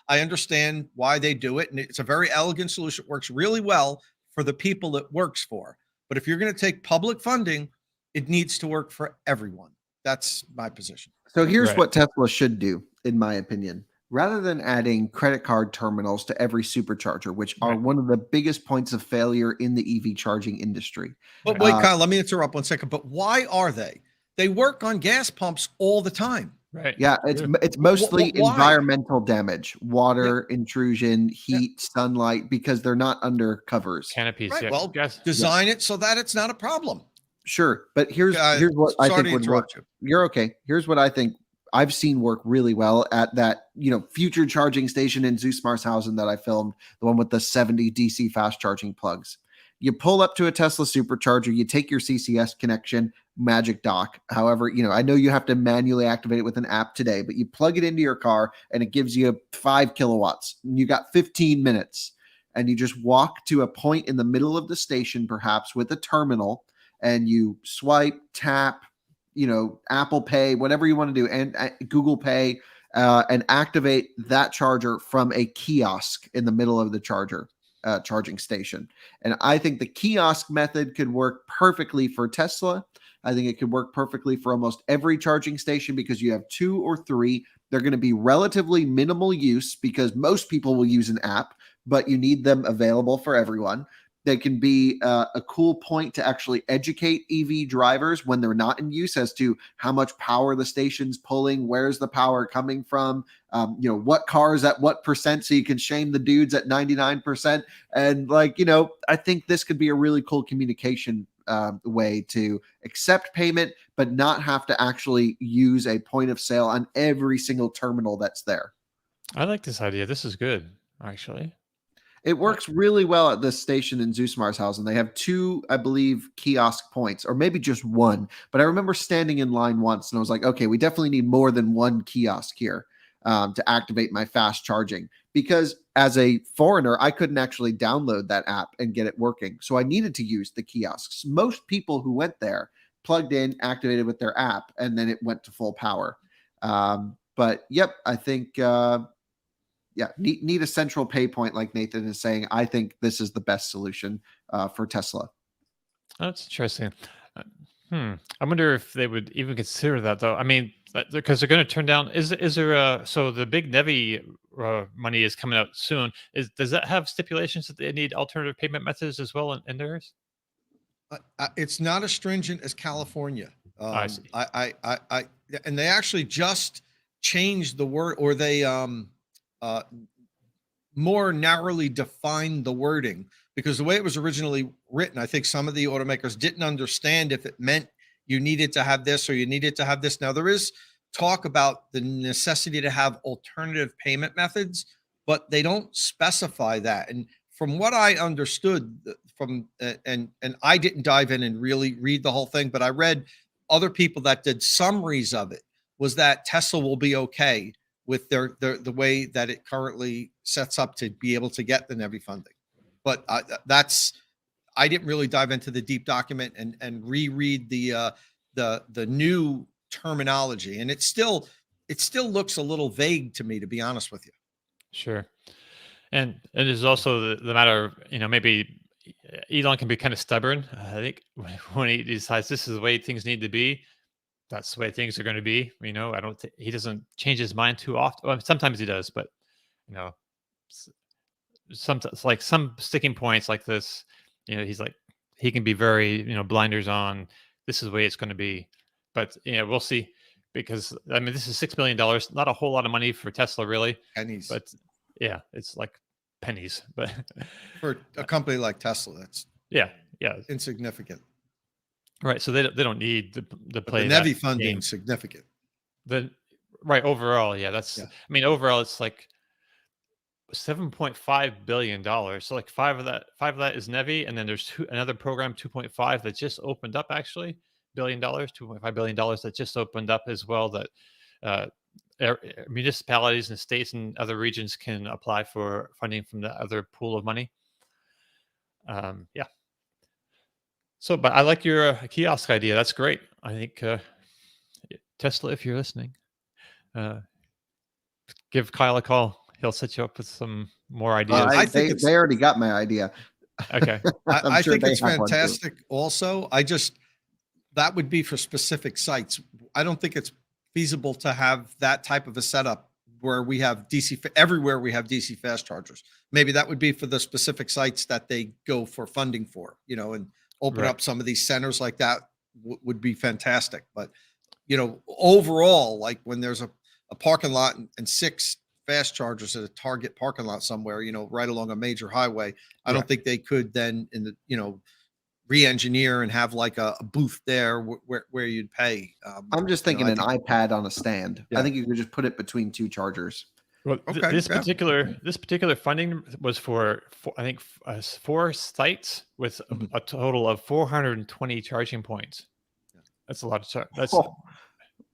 I understand why they do it. And it's a very elegant solution. It works really well for the people it works for. But if you're going to take public funding, it needs to work for everyone. That's my position. So here's what Tesla should do, in my opinion. Rather than adding credit card terminals to every supercharger, which are one of the biggest points of failure in the EV charging industry. But wait, Kyle, let me interrupt 1 second. But why are they? They work on gas pumps all the time. Right. Yeah, it's mostly environmental damage, water intrusion, heat, sunlight, because they're not under covers. Canopies. Right. Yeah. Well, design it so that it's not a problem. Sure, but here's what I think would work. You're okay. Here's what I think I've seen work really well at that, future charging station in Zusmarshausen that I filmed, the one with the 70 DC fast charging plugs. You pull up to a Tesla supercharger, you take your CCS connection, Magic Dock. However, I know you have to manually activate it with an app today, but you plug it into your car and it gives you 5 kilowatts. And you got 15 minutes, and you just walk to a point in the middle of the station, perhaps with a terminal, and you swipe, tap, Apple Pay, whatever you want to do, and Google Pay, and activate that charger from a kiosk in the middle of the charging station. And I think the kiosk method could work perfectly for Tesla. I think it could work perfectly for almost every charging station because you have 2 or 3. They're going to be relatively minimal use because most people will use an app, but you need them available for everyone. They can be a cool point to actually educate EV drivers when they're not in use as to how much power the station's pulling, where's the power coming from, what cars at what percent, so you can shame the dudes at 99%. And I think this could be a really cool communication way to accept payment, but not have to actually use a point of sale on every single terminal that's there. I like this idea. This is good, actually. It works really well at this station in Zusmarshausen. They have 2, I believe, kiosk points, or maybe just 1. But I remember standing in line once and I was like, okay, we definitely need more than 1 kiosk here to activate my fast charging. Because as a foreigner, I couldn't actually download that app and get it working. So I needed to use the kiosks. Most people who went there plugged in, activated with their app, and then it went to full power. But yep, I think... need a central pay point like Nathan is saying. I think this is the best solution for Tesla. That's interesting. I wonder if they would even consider that, though. I mean, because they're going to turn down. Is there so the big NEVI money is coming out soon? Does that have stipulations that they need alternative payment methods as well in theirs? It's not as stringent as California. I see. And they actually just changed the word, or they more narrowly defined the wording, because the way it was originally written, I think some of the automakers didn't understand if it meant you needed to have this or you needed to have this. Now, there is talk about the necessity to have alternative payment methods, but they don't specify that. And from what I understood and I didn't dive in and really read the whole thing, but I read other people that did summaries of it, was that Tesla will be okay with the way that it currently sets up to be able to get the NEVI funding. But I didn't really dive into the deep document and reread the new terminology, and it still looks a little vague to me, to be honest with you. Sure. And there's also the matter of, maybe Elon can be kind of stubborn. I think when he decides this is the way things need to be, that's the way things are going to be. I don't think he doesn't change his mind too often. Well, sometimes he does, but sometimes, like some sticking points like this, he's like, he can be very, blinders on. This is the way it's going to be. But we'll see, because this is $6 million, not a whole lot of money for Tesla, really. Pennies. But yeah, it's like pennies. But for a company like Tesla, that's insignificant. Right, so they don't need the play. The NEVI funding is significant. Overall, that's. Yeah. Overall, it's like $7.5 billion. So like five of that is NEVI, and then there's another program 2.5 that just opened up. Actually, $2.5 billion that just opened up as well. That municipalities and states and other regions can apply for funding from the other pool of money. Yeah. So, but I like your kiosk idea. That's great. I think Tesla, if you're listening, give Kyle a call. He'll set you up with some more ideas. I think they already got my idea. Okay. I think it's fantastic. Also, that would be for specific sites. I don't think it's feasible to have that type of a setup where we have everywhere we have DC fast chargers. Maybe that would be for the specific sites that they go for funding for, and open up some of these centers like that would be fantastic. But, overall, like when there's a parking lot and 6 fast chargers at a Target parking lot somewhere, right along a major highway, I don't think they could then re-engineer and have like a booth there where you'd pay. I'm just thinking an iPad on a stand. Yeah. I think you could just put it between 2 chargers. Well, this particular funding was for I think 4 sites with a total of 420 charging points. That's a lot of that's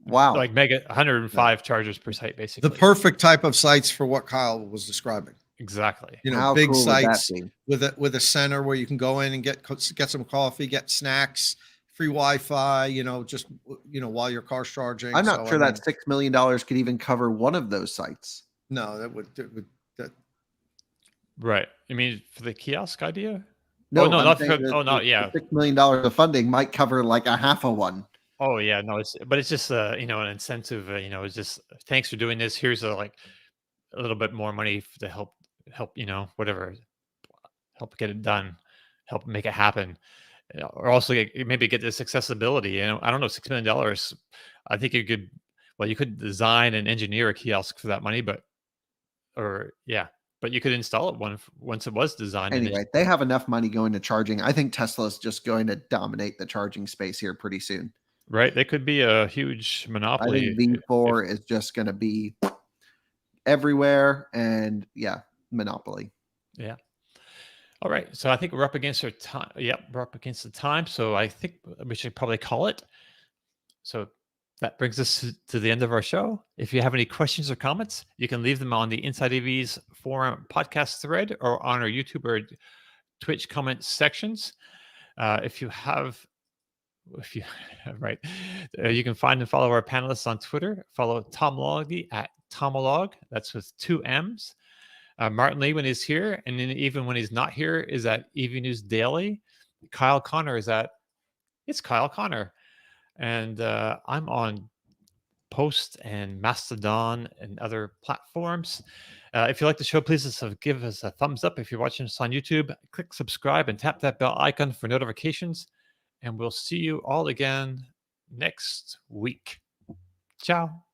wow, like 105 chargers per site, basically. The perfect type of sites for what Kyle was describing. Exactly. How big cool sites with a center where you can go in and get some coffee, get snacks, free Wi-Fi. Just while your car's charging. I'm not sure that $6 million could even cover one of those sites. No, that would. Right. You mean for the kiosk idea? No, no, I'm not saying for, that oh, no, the yeah. $6 million of funding might cover like a half of one. Oh yeah, no, it's just an incentive. It's just thanks for doing this. Here's like a little bit more money to help whatever, help get it done, help make it happen, or also maybe get this accessibility. I don't know, $6 million. I think you could design and engineer a kiosk for that money, but you could install it once it was designed. Anyway, they have enough money going to charging. I think Tesla's just going to dominate the charging space here pretty soon. Right, they could be a huge I monopoly. think V4 is just going to be everywhere, and monopoly. Yeah. All right. So I think we're up against our time. Yep, we're up against the time. So I think we should probably call it. So that brings us to the end of our show. If you have any questions or comments, you can leave them on the Inside EV's forum podcast thread or on our YouTube or Twitch comment sections. If you right, you can find and follow our panelists on Twitter. Follow Tomology at Tomolog. That's with 2 M's. Martin Lee, when he's here, and then even when he's not here, is at EV News Daily. Kyle Connor is at It's Kyle Connor. And I'm on Post and Mastodon and other platforms. If you like the show, please give us a thumbs up. If you're watching us on YouTube, click subscribe and tap that bell icon for notifications. And we'll see you all again next week. Ciao.